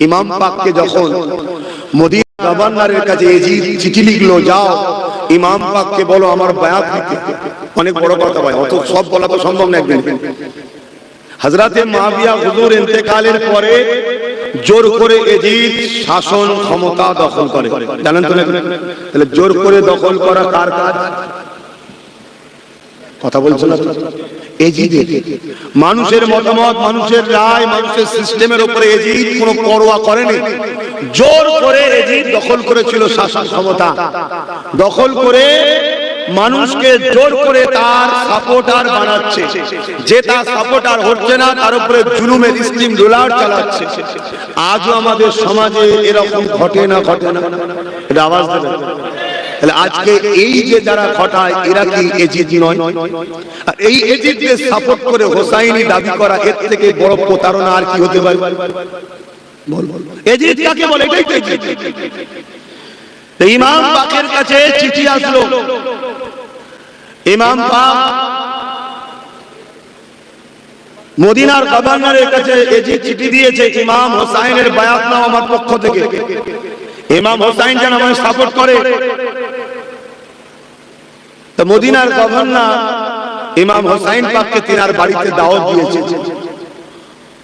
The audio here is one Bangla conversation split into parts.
ইমাম পাককে যখন মদিনা গভর্নরের কাছে এজিদ চিঠি লিখলো, যাও ইমাম পাককে বলো আমার বায়াত দিতে। অনেক বড় কথা ভাই, অত সব বলা তো সম্ভব না একদিন। হযরতে মুআবিয়া হুজুর ইন্তেকালের পরে জোর করে এজিদ শাসন ক্ষমতা দখল করে, জানেন তো? তাহলে জোর করে দখল করা কার কাজ? কথা বলছো না? এজিদের। মানুষের মতামত, মানুষের রায়, মানুষের সিস্টেমের উপরে এজিদ কোনো পরোয়া করেনি। জোর করে এজিদ দখল করেছিল শাসন ক্ষমতা, দখল করে মানুষকে জোর করে তার সাপোর্টার বানাচ্ছে। যে তার সাপোর্টার হচ্ছে না তার উপরে জুলুমের স্টিম রোলার চালাচ্ছে। আজও আমাদের সমাজে এরকম ঘটে না? ঘটে না? এটা আওয়াজ দেবে। তাহলে আজকে এই যে যারা ঘটায় এরা কি এজিদ নয়? আর এই এজিদকে সাপোর্ট করে হোসাইনি দাবি করা, এর থেকে বড় প্রতারণা আর কি হতে পারে? এজিদ কাকে বলে? এটাই তো এজিদ। ইমাম পাকের কাছে চিঠি আসলো। ইমাম পাক মদিনার গভর্নরের কাছে এজিদ চিঠি দিয়েছে, ইমাম হোসাইনের বায়াত নাও আমার পক্ষ থেকে। ইমাম হোসাইন যেন আমাকে সাপোর্ট করে। তো মদিনার গভর্নর ইমাম হোসাইন পাককে তিনার বাড়িতে দাওয়াত দিয়েছে।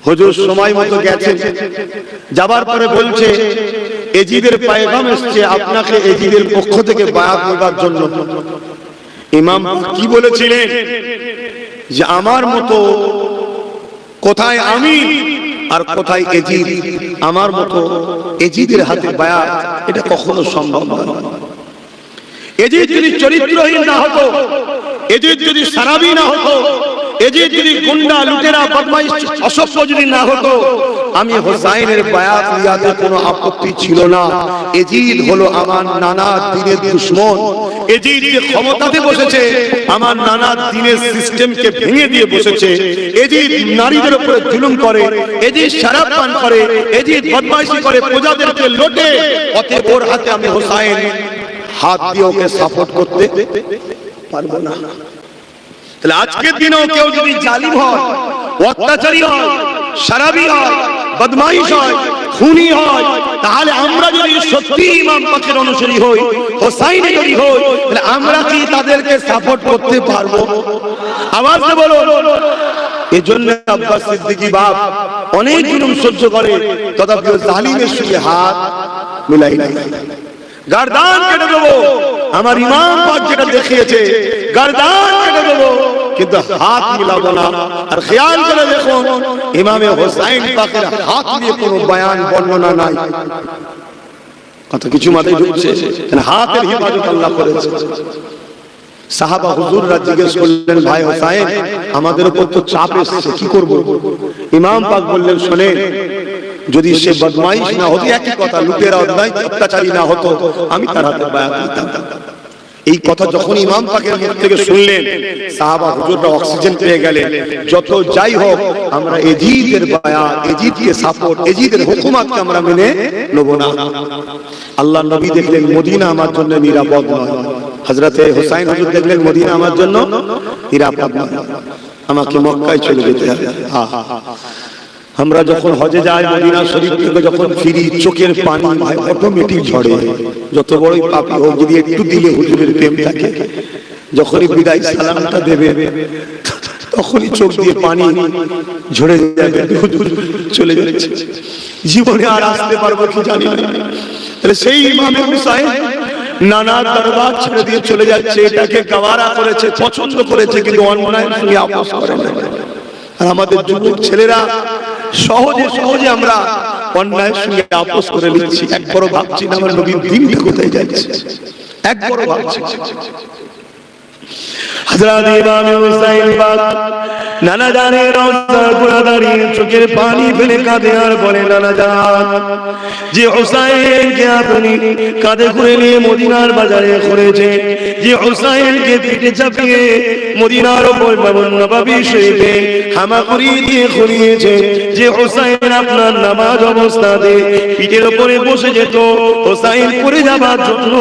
হুজুর সময় মতো গেছেন, যাবার পরে বলছে এজিদের পয়গাম এসেছে আপনাকে এজিদের পক্ষ থেকে বায়াত নেবার জন্য। ইমাম কি বলেছিলেন যে আমার মতো কোথায় আমি আর কোথায় এজিদ, আমার মতো এজিদের হাতে বায়াত এটা কখনো সম্ভব নয়। এজিদ যদি চরিত্রহীন না হতো, এজিদ যদি সারাবি না হতো, এজিদ যদি গুন্ডা লুটেরা বদমাইশ অসভ্য যদি না হতো, আমি হোসাইনের বায়াত নিয়াতে কোনো আপত্তি ছিল না। এজিদ হলো আমার নানা দ্বীনের দুশমন। এজিদ যে ক্ষমতাতে বসেছে আমার নানা দ্বীনের সিস্টেমকে ভেঙে দিয়ে বসেছে। এজিদ নারীদের উপরে জুলুম করে, এজিদ শরাব পান করে, এজিদ বদমাইশি করে, প্রজাদেরকে লোটে। অতএব ওর হাতে আমি হোসাইন হাত দিয়ে ওকে সাপোর্ট করতে পারবো না। তাহলে আজকের দিনেও কেউ যদি জালিম হয়, অত্যাচারী হয়, শরাবি হয়, বদমাইশ হয়, খুনি হয়, তাহলে আমরা যদি সত্যি ইমাম পাকের অনুসারী হই, হোসাইনের অনুসারী হই, তাহলে আমরা কি তাদেরকে সাপোর্ট করতে পারবো? আওয়াজ বলো। এজন্য আব্বাস সিদ্দিকী বাপ অনেক জুলুম সহ্য করে, তথাপিও জালিমের সঙ্গে হাত মিলাই নাই। গর্দান কেটে দেবো, আমার ইমাম পাক যেটা দেখিয়েছে গর্দান কেটে দেবো, কিন্তু হাত মিলাবো না। আর খেয়াল করে দেখো ইমামে হোসাইন পাকের হাত নিয়ে কোনো বয়ান বর্ণনা নাই। কত কিছু মাথায় ঢুকছে, হাতের হিফাজত আল্লাহ করেছে। সাহাবা হুজুররা জিজ্ঞেস করলেন, ভাই হোসাইন আমাদের উপর তো চাপ এসেছে, কি করবো? ইমাম পাক বললেন, শোনেন, যদি সে বদমাইশ না হতো, একই কথা, লুটেরা অত্যাচারী না হতো, আমি তার হাতে বায়াত নিতাম। এই কথা যখন ইমাম পাকের মুখ থেকে শুনলেন, সাহাবা হুজুররা অক্সিজেন পেয়ে গেলেন। যত যাই হোক আমরা এজিদের বায়াত, এজিদকে সাপোর্ট, এজিদের হুকুমতকে আমরা মেনে নেব না। আল্লাহ নবী দেখলেন মদিনা আমার জন্য নিরাপদ নয়। হযরতে হোসাইন হুজুর দেখলেন মদিনা আমার জন্য নিরাপদ নয়, আমাকে মক্কায় চলে যেতে হবে। আমরা যখন হজে যাই, মদিনা শরীফ থেকে যখন ফিরি, চোখের পানি ভাই অটোমেটিক ঝরে। যত বড়ই পাপী হোক, যদি একটু দিলে হুজুরের প্রেম থাকে, যখনই বিদায় সালামটা দেবে তখনই চোখ দিয়ে পানি ঝরে যাবে, হুজুর চলে যাচ্ছে, জীবনে আর আসতে পারবো কি জানি না। তাহলে সেই ইমামে হুসাইন নানা দরবার ছেড়ে দিয়ে চলে যাচ্ছে, এটাকে গাওয়ারা করেছে, পছন্দ করেছে, কিন্তু অন্যায়ের সঙ্গে আপোষ করে না। আর আমাদের যুবক ছেলেরা সহজে সহজে আমরা অন্যায়ের সঙ্গে আপোষ করে নিচ্ছি। একবারও ভাবছি না আমার নবীর দিনটা কোথায় যাচ্ছে, একবারও ভাবছি। হযরত ইমাম হুসাইন পাক নানা জানের রওজার পুরা দাঁড়িয়ে চোখের পানি ফেলে কাঁদে আর বলে, নানা জান, যে হুসাইনকে আপনি কাঁধে করে নিয়ে মদিনার বাজারে করেছে, যে হুসাইনকে পিঠে চাপিয়ে মদিনার উপর নববী শরীফে হামাগুড়ি দিয়ে খুলিয়েছে, যে হুসাইন আপনার নামাজ অবস্থাতে পিঠের উপরে বসে যেত, হুসাইন পড়ে যাবার জন্য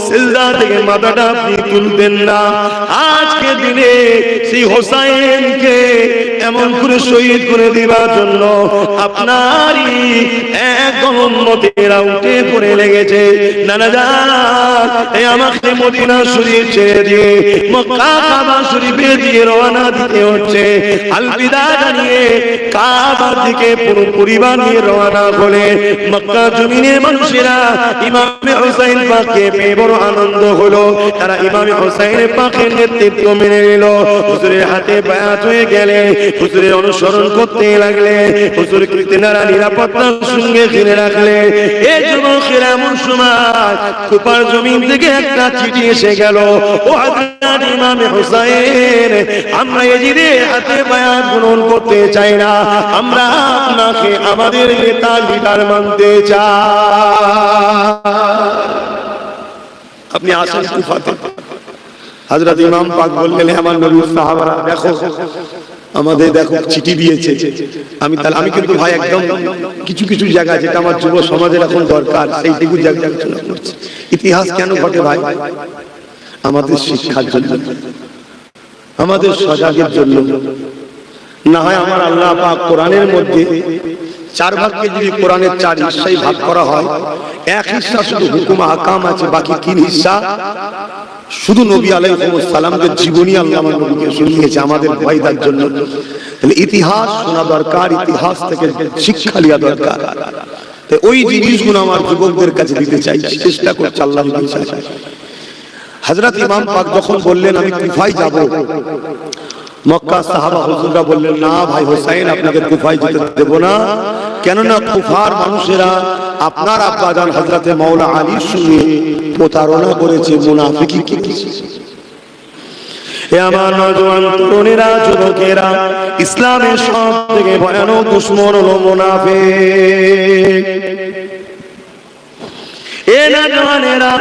সিজদা থেকে মাথাটা আপনি তুলতেন না, আজকে দিনে সেই হুসাইনকে এমন করে শহীদ করে দেবার জন্য আপনারই এক উম্মতেরা উঠে পড়ে লেগেছে, নানা জান এই আমাকে মদিনা শরীফ ছেড়ে দিয়ে মক্কা কাবা শরীফে দিয়ে রওনা দিতে হচ্ছে। আলবিদা জানিয়ে কাবার দিকে পুরো পরিবার নিয়ে রওনা হলে মক্কা জমিনের মানুষেরা ইমামে হুসাইন পাককে পেয়ে বড় আনন্দ হলো। তারা ইমামে হুসাইন পাকের নেতৃত্ব মেনে নিল। হুজুরের হাতে বায়াত হয়ে গেলে হুজুরের অনুসরণ করতে লাগলে। হুজুরকে তেনারা নিরাপত্তার সঙ্গে ঘিরে রাখলে। এই যুবকেরা এমন সময় কুপার জমিন থেকে একটা চিঠি এসে গেল, ও হযরত ইমামে হুসাইন, আমরা এজিদের হাতে বায়াত গ্রহণ করতে চাই না, আমরা আপনাকে আমাদের নেতা লিডার মানতে চাই। আপনি আসেন কুফাতে। হযরত ইমাম পাক বললেন, আমার নবীর সাহাবারা দেখো আমাদের দেখো চিঠি দিয়েছে। আমি কিন্তু ভাই একদম কিছু কিছু জায়গা যেটা আমার যুব সমাজের এখন দরকার সেইটুকু জায়গা আলোচনা করছি। ইতিহাস কেন ঘটে ভাই? আমাদের শিক্ষার জন্য, আমাদের সজাগের জন্য। না হয় আমার আল্লাহ পাক কোরআনের মধ্যে 4 ভাগকে যদি কোরআনের 4 হিস্সায় ভাগ করা হয়, এক হিস্সা শুধু হুকুম আহকাম আছে, বাকি 3 হিস্সা শুধু নবী আলাইহিস সালামদের জীবনী আল্লাহ আমার নবীকে শুনিয়েছে আমাদের ভয়দার জন্য। তাহলে ইতিহাস শোনা দরকার, ইতিহাস থেকে শিক্ষা নেওয়া দরকার। তো ওই জিনিসগুলো আমার যুবকদের কাছে দিতে চাই, চেষ্টা করছি আল্লাহ চাই। হযরত ইমাম পাক যখন বললেন আমি কুফায় যাব, মক্কা সাহাবা হুজুররা বললেন, না ভাই হুসাইন আপনাকে কুফায় যেতে দেব না। কেননা কুফার মানুষেরা আপনার আব্বাজান হযরতে মাওলা আলীর সঙ্গে প্রতারণা করেছে, মুনাফিকি করেছে। এ আমার নওজোয়ান তরুণেরা, যুবকেরা, ইসলামের সবথেকে ভয়ানক দুশমন হলো মুনাফিক। এ নওজোয়ানেরা,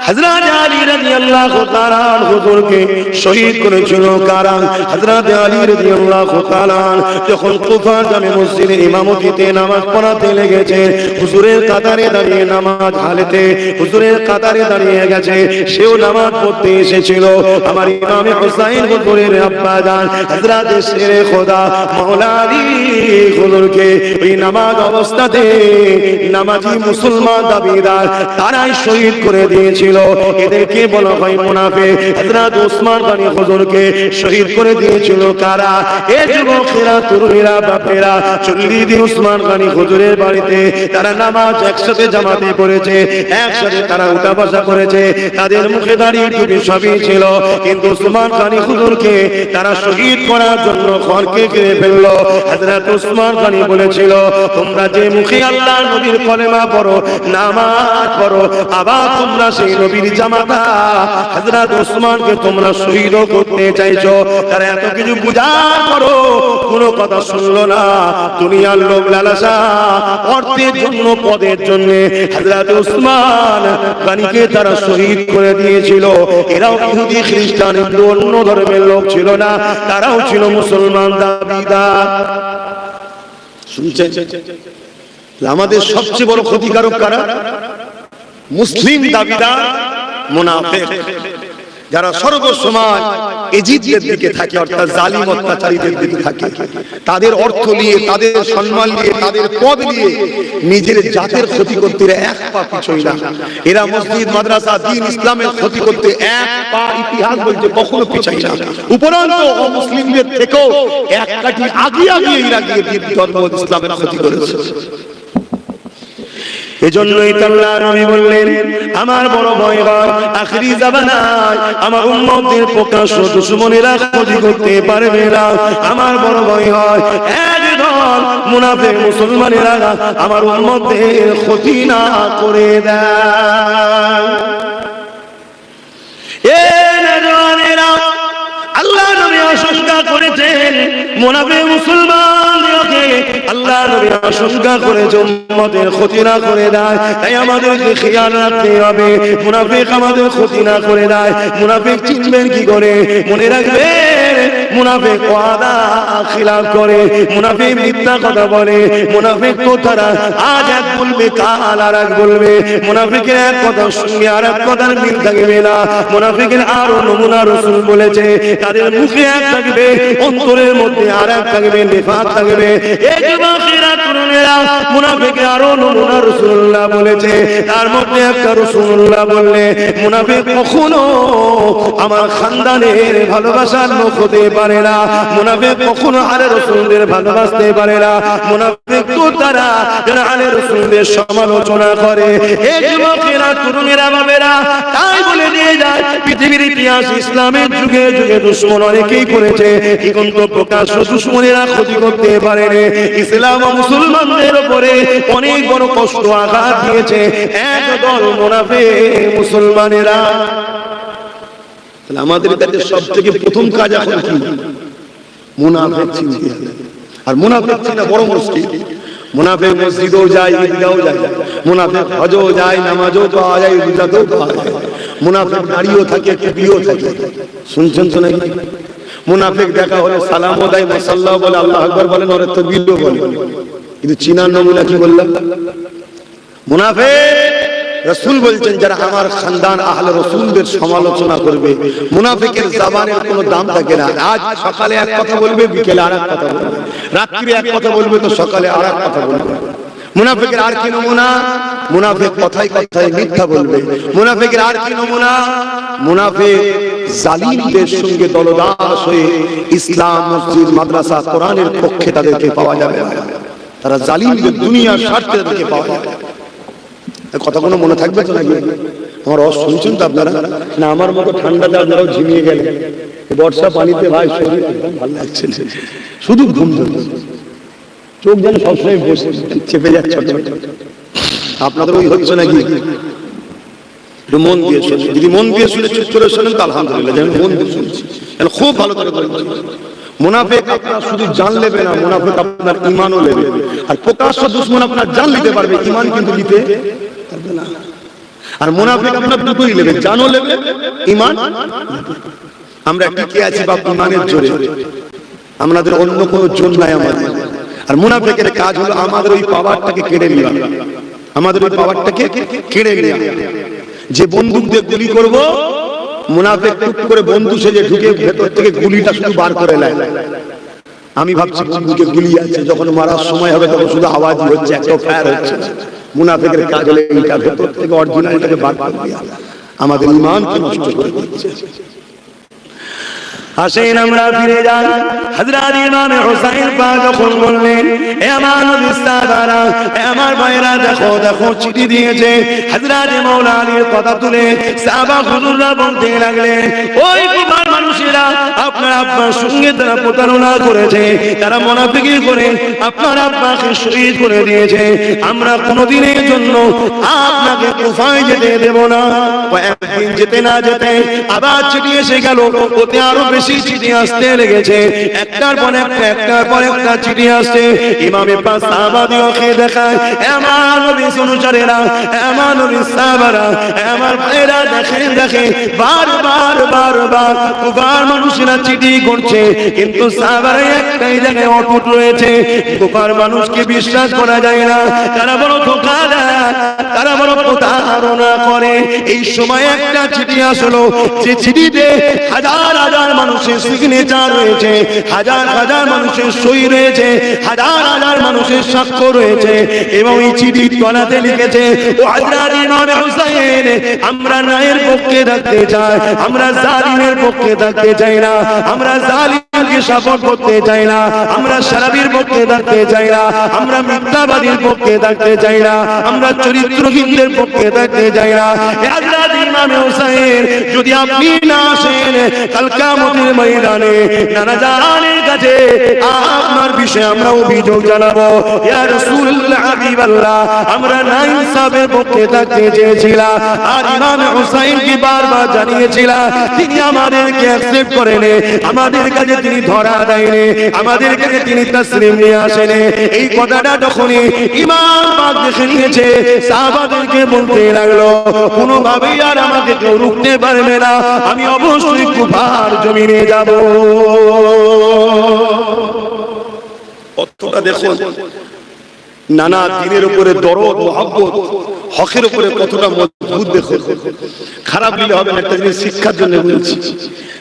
হযরত আলী রাদিয়াল্লাহু তাআলা হুজুরকে শহীদ করেছিল কারা? হযরত আলী রাদিয়াল্লাহু তাআলা যখন কুফা জামে মসজিদে ইমামতিতে নামাজ পড়াতে লেগেছে, হুজুরের কাতারে দাঁড়িয়ে নামাজ হালেতে হুজুরের কাতারে দাঁড়িয়ে গেছে, সেও নামাজ পড়তে এসেছিল। আমার ইমামে হুসাইন হুজুরের আব্বা জান হযরত শেরে খোদা মাওলা আলী হুজুরকে ওই নামাজ অবস্থাতে নামাজি মুসলমান দাবিদার তারাই শহীদ করে দিয়েছিল। এদেরকে বলা হয় মুনাফিক। হযরত ওসমান গনি হুজুরকে শহীদ করে দিয়েছিল কারা? এই যুবকেরা, তরুণীরা, বাপেরা 40 দিন ওসমান গনি হুজুরের বাড়িতে তারা নামাজ একসাথে জামাতে পড়েছে, একসাথে তারা উঠা বসা করেছে, তাদের মুখে দাঁড়িয়ে টুপি সবই ছিল। কিন্তু ওসমান গনি হুজুরকে তারা শহীদ করার জন্য ঘরকে ঘিরে ফেললো। হযরত ওসমান গনি বলেছিল, তোমরা যে মুখে আল্লাহ নবীর কলেমা পড়ো, নামাজ পড়ো, আবার তোমরা সেই নবীর জামাতা হযরত ওসমানকে তোমরা শহীদ করতে চাইছো। তারা এত কিছু বুঝার করো কোনো কথা শুনলো না। দুনিয়ার লোভ লালসা, অর্থের জন্য, পদের জন্য হযরত ওসমান গনিকে তারা শহীদ করে দিয়েছিল। এরাও ইহুদি, খ্রিস্টান, হিন্দু, অন্য ধর্মের লোক ছিল না, তারাও ছিল মুসলমান দাবিদার। শুনছেন? আমাদের সবচেয়ে বড় ক্ষতিকারক কারা? মুসলিম দাবিদার, মুনাফিক, যারা সর্বসময় এজিদের দিকে থাকে, অর্থাৎ জালিম অত্যাচারীদের দিকে থাকে। তাদের অর্থ নিয়ে, তাদের সম্মান নিয়ে, তাদের পদ নিয়ে নিজের জাতের ক্ষতি করতে এক পা পিছোয় না। এরা মসজিদ, মাদ্রাসা, দ্বীন, ইসলামের ক্ষতি করতে এক পা, ইতিহাস বলতে কখনো পিছায় না। উপরন্তু অমুসলিমদের থেকেও এক কাঠি আগিয়ে এরা গিয়ে ধর্ম ইসলামের ক্ষতি করেছে। এজন্যই আল্লাহ নবী বললেন, আমার বড় ভয় হয় আখিরি জামানায় আমার উম্মতদের প্রকাশ্য দুশমনেরা ক্ষতি করতে পারবে না। আমার বড় ভয় হয় একদল মুনাফিক মুসলমানেরা আমার উম্মতদের ক্ষতি না করে দেয়। এ নওজোয়ানেরা, আল্লাহ নবী আশঙ্কা করেছেন মুনাফিক মুসলমানদেরকে, আল্লাহ নবী আশঙ্কা করেছেন উম্মতের ক্ষতি না করে দেয়। তাই আমাদেরকে খেয়াল রাখতে হবে মুনাফিক আমাদের ক্ষতি না করে দেয়। মুনাফিক চিনবেন কি করে? মনে রাখবেন, মুনাফিক ওয়াদা খিলাফ করে, মুনাফিক মিথ্যা কথা বলে, মুনাফিক তো তারা আজ এক বলবে, কাল আর এক বলবে। মুনাফিকের এক কথার সঙ্গে আর এক কথার মিল থাকবে না। মুনাফিকের আরো নমুনা রাসূল বলেছে, তাদের মুখে এক থাকবে, অন্তরের মধ্যে আর এক থাকবে, নিফাক থাকবে। মুনাফিকের আরো নমুনা রাসূলুল্লাহ বলেছে, তার মধ্যে একটা রাসূলুল্লাহ বললে, মুনাফিক কখনো আমার খানদানের ভালোবাসার লোক হতে পারে না, মুনাফিক কখনো আলে রাসূলদের ভালোবাসতে পারে না। মুনাফিক তো তারা যারা আলে রাসূলদের সমালোচনা করে। এই যুবকেরা, তরুণেরা, বাবেরা, তাই বলে দিয়ে যায়, পৃথিবীর ইতিহাস ইসলামের যুগে যুগে দুশমন অনেকেই করেছে, কিন্তু প্রকাশ্য দুশমনেরা ক্ষতি করতে পারেনি। ইসলাম ও মুসলমানদের উপরে অনেক বড় কষ্ট আঘাত দিয়েছে একদল মুনাফিক মুসলমানেরা। তাহলে আমাদের কাছে সবথেকে প্রথম কাজ এখন কি? মুনাফিক চিনতে হবে। আর মুনাফিক চিনা বড় মুশকিল। মুনাফিক মসজিদেও যায়, ঈদগাহও যায়, মুনাফিক হজও যায়, নামাজও পাওয়া যায়, রোজাতেও পাওয়া যায়, মুনাফিক দাঁড়িয়েও থাকে, টুপিও থাকে। শুনছেন তো নাকি? মুনাফিক দেখা হলে সালামও দেয়, মাশাআল্লাহ বলে, আল্লাহু আকবার বলেন, ওরে তাকবীরও বলে। কিন্তু চিনার নমুনা কি বললাম? মুনাফিক রাসূল বলছেন, যারা আমার খানদান আহলে রাসূলদের সমালোচনা করবে, মুনাফিকের জবানের কোনো দাম থাকে না। আজ সকালে এক কথা বলবে, বিকেলে আরেক কথা বলবে, রাত্রি এক কথা বলবে, তো সকালে আরেক কথা বলবে। মুনাফিকের আর কি নমুনা? মুনাফিক কথায় কথায় মিথ্যা বলবে। মুনাফিকের আর কি নমুনা? মুনাফিক জালিমদের সঙ্গে দলদাস হয়ে ইসলাম, মসজিদ, মাদ্রাসা, কোরআনের পক্ষে তাদেরকে পাওয়া যাবে না। তারা জালিমদের দুনিয়ার স্বার্থে তাদেরকে পাওয়া যাবে। কথাগুলো মনে থাকবে তো নাকি? আমার শুনছেন তো আপনারা? না আমার মতো ঠান্ডাতে আপনারাও ঝিমিয়ে গেলেন। বর্ষা পানিতে ভাই শরীর একদম ভালো লাগছে, শুধু ঘুম ধরছে, চোখ যেন সবসময় বসে চেপে যাচ্ছে। আপনাদের ওই হচ্ছে নাকি? একটু মন দিয়ে শুনছি। যদি মন দিয়ে শুনে চুপ করে শোনেন তো আলহামদুলিল্লাহ, যেন মন দিয়ে শুনছি, খুব ভালো করে বলছি। মুনাফিক আপনার শুধু জান নেবে না, মুনাফিক আপনার ঈমানও নেবে। আর প্রকাশ্য দুশমন আপনার জান নিতে পারবে, ঈমান কিন্তু নিতে পারবে না। আর মুনাফিক আপনার দুটোই নেবে, জানও নেবে, ঈমান। আমরা টিকে আছি বাপ ঈমানের জোরে, আমাদের অন্য কোনো জোর নাই আমাদের। আর মুনাফিকের কাজ হলো আমাদের ওই পাওয়ারটাকে কেড়ে নেওয়া, আমাদের ওই পাওয়ারটাকে কেড়ে নেওয়া। যে বন্দুক দিয়ে গুলি করব, মুনাফিক টুক করে বন্ধু সেজে ঢুকে ভেতর থেকে গুলিটা শুধু বার করে নেয়। আমি ভাবছি বন্ধুকে গুলি আছে, যখন মারার সময় হবে তখন শুধু আওয়াজই হচ্ছে, একটা ফায়ার হচ্ছে। মুনাফিকের কাজ হলো এইটা, ভেতর থেকে অরিজিনালটাকে বার করে দেওয়া, আমাদের ঈমানকে নষ্ট করে দিচ্ছে। আসেন আমরা ফিরে যাই। হযরত ইমাম হুসাইন পাক যখন বললেন, এ আমার নবী সাহাবারা, এ আমার ভাইরা, দেখো দেখো চিঠি দিয়েছে। হযরত মাওলা আলীর কথা তুলে সাহাবা হুজুররা বলতে লাগলেন, ওই কুফার মানুষেরা আপনার আব্বার সঙ্গে তারা প্রতারণা করেছে, তারা মুনাফিকি করে আপনার আব্বাকে শহীদ করে দিয়েছে। আমরা কোনোদিনের জন্য আপনাকে কুফায় যেতে দেব না। একদিন যেতে না যেতে আবার চিঠি এসে গেল, ওতে আরো বেশি চিঠি আসতে লেগেছে, একটার পর একটা, একটার পর একটা চিঠি আসছে। ইমামে পাক সাহাবাদিওকে দেখায়, আমার নবীর অনুসারীরা, আমার নবীর সাহাবারা, আমার ভাইরা, দেখেন দেখেন, বারবার বারবার কুফার মানুষেরা চিঠি করছে, কিন্তু সাহাবারা একটাই জায়গায় অটুট রয়েছে। কুফার মানুষকে বিশ্বাস করা যায় না, তারা বড় ধোঁকা দেয়, তারা বড় প্রতারণা করে। এই সময় একটা চিঠি আসলো, যে চিঠিতে হাজার হাজার মানুষের সিগনেচার রয়েছে, হাজার হাজার মানুষের সই রয়েছে, হাজার হাজার মানুষের সাক্ষ্য রয়েছে, এবং এই চিঠির তলাতে লিখেছে, ও হযরত ইমাম হুসাইন, আমরা ন্যায়ের পক্ষে থাকতে চাই, আমরা জালিমের পক্ষে থাকতে চাই না, আমরা জালিমকে সাপোর্ট করতে চাই না, আমরা শারাবির পক্ষে থাকতে চাই না, আমরা মিথ্যাবাদীর পক্ষে থাকতে চাই না, আমরা চরিত্রহীনদের পক্ষে থাকতে চাই না। হযরত ইমাম হুসাইন, যদি আপনি না আসেন, কাল কিয়ামতের ময়দানে নানাজানের কাছে আপনার বিষয়ে আমরা অভিযোগ জানাবো। ইয়া রাসূলুল্লাহ, হাবিবাল্লাহ, আমরা না ইনসাফের পক্ষে থাকতে চেয়েছিলাম, আর ইমাম হুসাইনকে বারবার জানিয়েছিলাম, তিনি আমাদেরকে অ্যাকসেপ্ট করেনি, আমাদের কাছে তিনি ধরা দেয়নি, আমাদের কাছে তিনি তাসলিম নিয়ে আসেনি। এই কথাটা যখনই ইমাম পাক দেখে নিয়েছে, সাহাবাদেরকে বলতে লাগলো, কোনোভাবেই আর আমাকে কেউ রুখতে পারবে না, আমি অবশ্যই কুফার জমিনে যাব। অর্থটা দেখুন, নানা দিনের উপরে দরদ মহব্বত হকের উপরে কতটা মজবুত দেখো। খারাপ দিলে হবে না, একটা জিনিস শিক্ষার জন্য বলছি।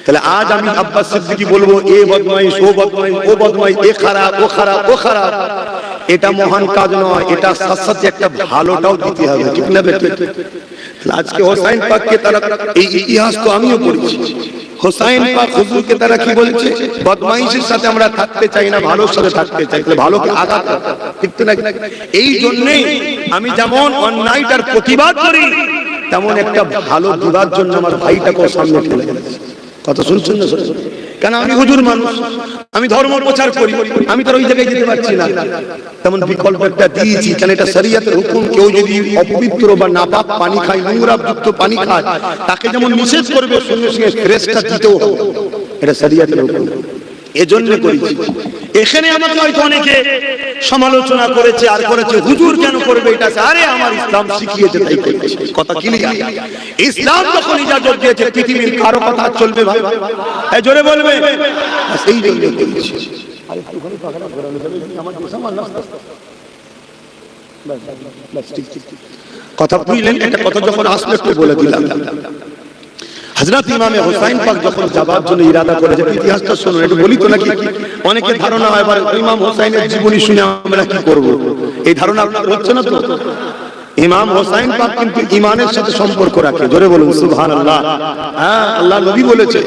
তাহলে আজ আমি আব্বাস সিদ্দিকী বলবো এ বদমাইশ ও বদমাইশ ও বদমাইশ, এ খারাপ ও খারাপ ও খারাপ, এটা মহান কাজ নয়। এটা সাথে সাথে একটা ভালোটাও দিতে হবে, ঠিক না বেটা? আজকে হোসাইন পাককে তারা, এই ইতিহাস তো আমিও পড়েছি, হোসাইন পাক হুজুরকে তারা কি বলছে, বদমাইশের সাথে আমরা থাকতে চাই না, ভালোর সাথে থাকতে চাই। তাহলে ভালোকে আঘাত, ঠিক তো না? এই জন্যই আমি যেমন অন্যায়টার প্রতিবাদ করি, তেমন একটা ভালো দিবার জন্য আমার ভাইটাকে সামনে ফেলে গেছে। কথা শুনছেন না? কেন? আমি হুজুর মানুষ, আমি ধর্ম প্রচার করি, আমি তো ওই জায়গায় যেতে পারছি না, তেমন বিকল্প একটা দিয়েছি। কেন? এটা শরীয়তের হুকুম। কেউ যদি অপবিত্র বা নাপাক পানি খায়, নোংরাযুক্ত পানি খায়, তাকে যেমন নিষেধ করবে, সঙ্গে সঙ্গে ফেরেশতা দিতেও হবে। এটা শরীয়তের হুকুম, এজন্য করেছি। এখানে আমাকে হয়তো অনেকে সমালোচনা করেছে আর করেছে, হুজুর কেন করবে এটা? আরে আমার ইসলাম শিখিয়েছে তাই করেছে। কথা ক্লিয়ার? ইসলাম যখন ইজাজত দিয়েছে, পৃথিবীর কারো কথা চলবে ভাই? এই জোরে বলবে, সেই জন্য করেছি। কথা বুঝলেন? একটা কথা যখন আসলে একটু বলে দিলাম। হযরত ইমামে হোসাইন পাক যখন যাবার জন্য ইরাদা করেছে, ইতিহাসটা শুনুন, একটু বলি তো নাকি? অনেকে ধারণা হয় এবার ইমাম হোসাইনের জীবনী শুনে আমরা কি করব, এই ধারণা আপনাদের হচ্ছে না তো? ইমাম হোসাইন পাক কিন্তু ঈমানের সাথে সম্পর্ক রাখে। জোরে বলুন সুবহানাল্লাহ। হ্যাঁ, আল্লাহ নবী বলেছে,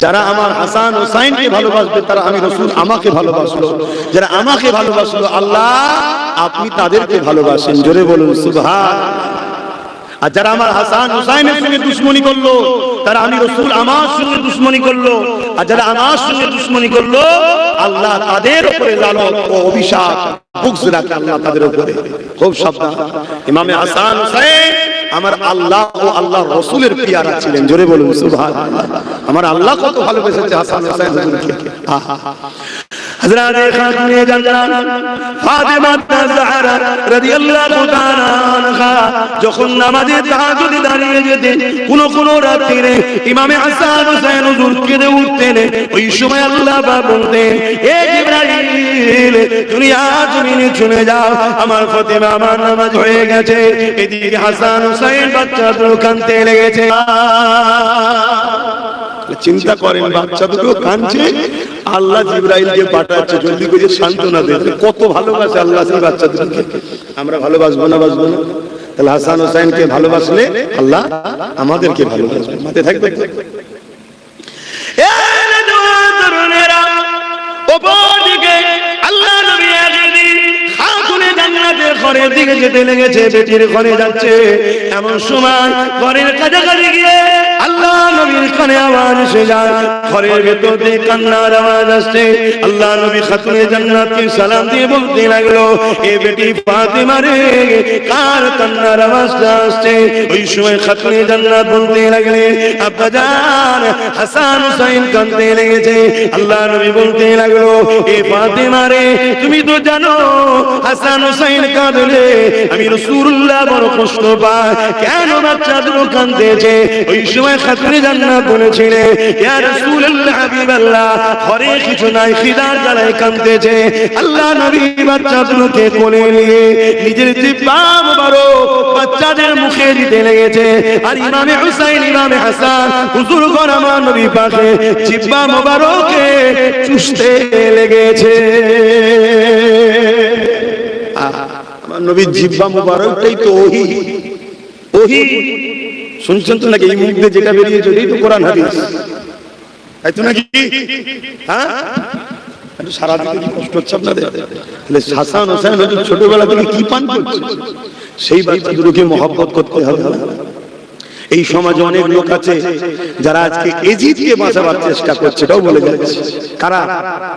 যারা আমার হাসান হোসাইনকে ভালোবাসবে তারা আমি রাসূল আমাকে ভালোবাসলো, যারা আমাকে ভালোবাসলো আল্লাহ আপনি তাদেরকে ভালোবাসেন। জোরে বলুন সুবহানাল্লাহ। আর যারা আমার হাসান হুসাইনের সঙ্গে দুশমনি করলো, তারা আমি রাসূল আমার সঙ্গে দুশমনি করলো। আর যারা আমার সঙ্গে দুশমনি করলো, আল্লাহ তাদের উপরে লানত ও অভিশাপ বুগজ রাখে আল্লাহ তাদের উপরে। খুব সাবধান। ইমামে হাসান হুসাইন আমার আল্লাহ ও আল্লাহর রাসূলের পিয়ারা ছিলেন। জোরে বলুন সুবহানাল্লাহ। আমার আল্লাহ কত ভালোবেসেছে হাসান হুসাইন হুজুরকে। হযরত খাতুনে জান্নাত ফাতেমা তাজহারা রাদিয়াল্লাহু তাআলা আনহা যখন নামাজে তাহাজ্জুদে দাঁড়িয়ে যেতেন, কোন রাতে ইমামে হাসান হুসাইন হুজুর কেঁদে উঠতেন। ওই সময় আল্লাহ পাক বলতেন, এ জিবরাইল দুনিয়া জমিনে চলে যাও, আমার ফাতেমা আমার নামাজ হয়ে গেছে। এদিকে হাসান হুসাইন বাচ্চা দুটো কাঁদতে লেগেছে। চিন্তা করেন, বাচ্চা দুটো কাঁদছে, আল্লাহ জিবরাইলকে পাঠাচ্ছে জলদি করে সান্ত্বনা দেবে। কত ভালোবাসে আল্লাহ সেই বাচ্চা দুটোকে। আমরা ভালোবাসবো না? বাসবো না? তাহলে হাসান হোসাইনকে ভালোবাসলে আল্লাহ আমাদেরকে ভালোবাসবে। মাথায় থাকবে। আল্লাহ নবী একদিন খাতুনে জান্নাতের ঘরের দিকে যেতে লেগেছে, বেটির ঘরে যাচ্ছে। এমন সময় ঘরের কাছাকাছি গিয়ে আল্লাহ নবীর কানে আওয়াজ এসে যায়, ঘরের ভেতর থেকে কান্নার আওয়াজ আসছে। আল্লাহ নবী খাতুনে জান্নাতকে সালাম দিয়ে বলতে লাগলো, এ বেটি ফাতেমা রে, কার কান্নার আওয়াজটা আসছে? ওই সময় খাতুনে জান্নাত বলতে লাগলেন, আব্বাজান হাসান হুসাইন কাঁদতে লেগেছে। আল্লাহ নবী বলতে লাগলো, এ ফাতেমা রে, তুমি তো জানো হাসান হুসাইন কাঁদলে আমি রাসূলুল্লাহ বড় কষ্ট পাই, কেন বাচ্চা দুটো কাঁদতেছে? ওই সময় খাতুনে জান্নাত বলেছিলেন, ইয়া রাসূলুল্লাহ হাবিবাল্লাহ, ঘরে কিছু নাই, খিদার জ্বালায় কাঁদতেছে। আল্লাহ নবী বাচ্চা দুটোকে কোলে নিয়ে নিজের জিহ্বা মোবারক বাচ্চাদের মুখে দিতে লেগেছে। আর ইমামে হুসাইন ইমামে হাসান হুজুর ঘর আমার নবী পাশে জিহ্বা মোবারকে চুষতে লেগেছে। আমার নবীর জিহ্বা মোবারকটাই তো ওহী। ওহী শুনছেন তো নাকি? এই মুখ দিয়ে যেটা বেরিয়েছে ওটাই তো কোরআন হাদিস, তাই তো নাকি? হ্যাঁ, সারাদিন কি কষ্ট হচ্ছে আপনাদের? হাসান হোসেন হুজুর ছোটবেলা থেকে কি পান করছে, সেই বাচ্চা দুটোকে মহব্বত করতে হবে। এই সমাজে অনেক লোক আছে যারা আজকে এজিদকে বাঁচাবার চেষ্টা করছে, এটাও বলে যাচ্ছে। কারা?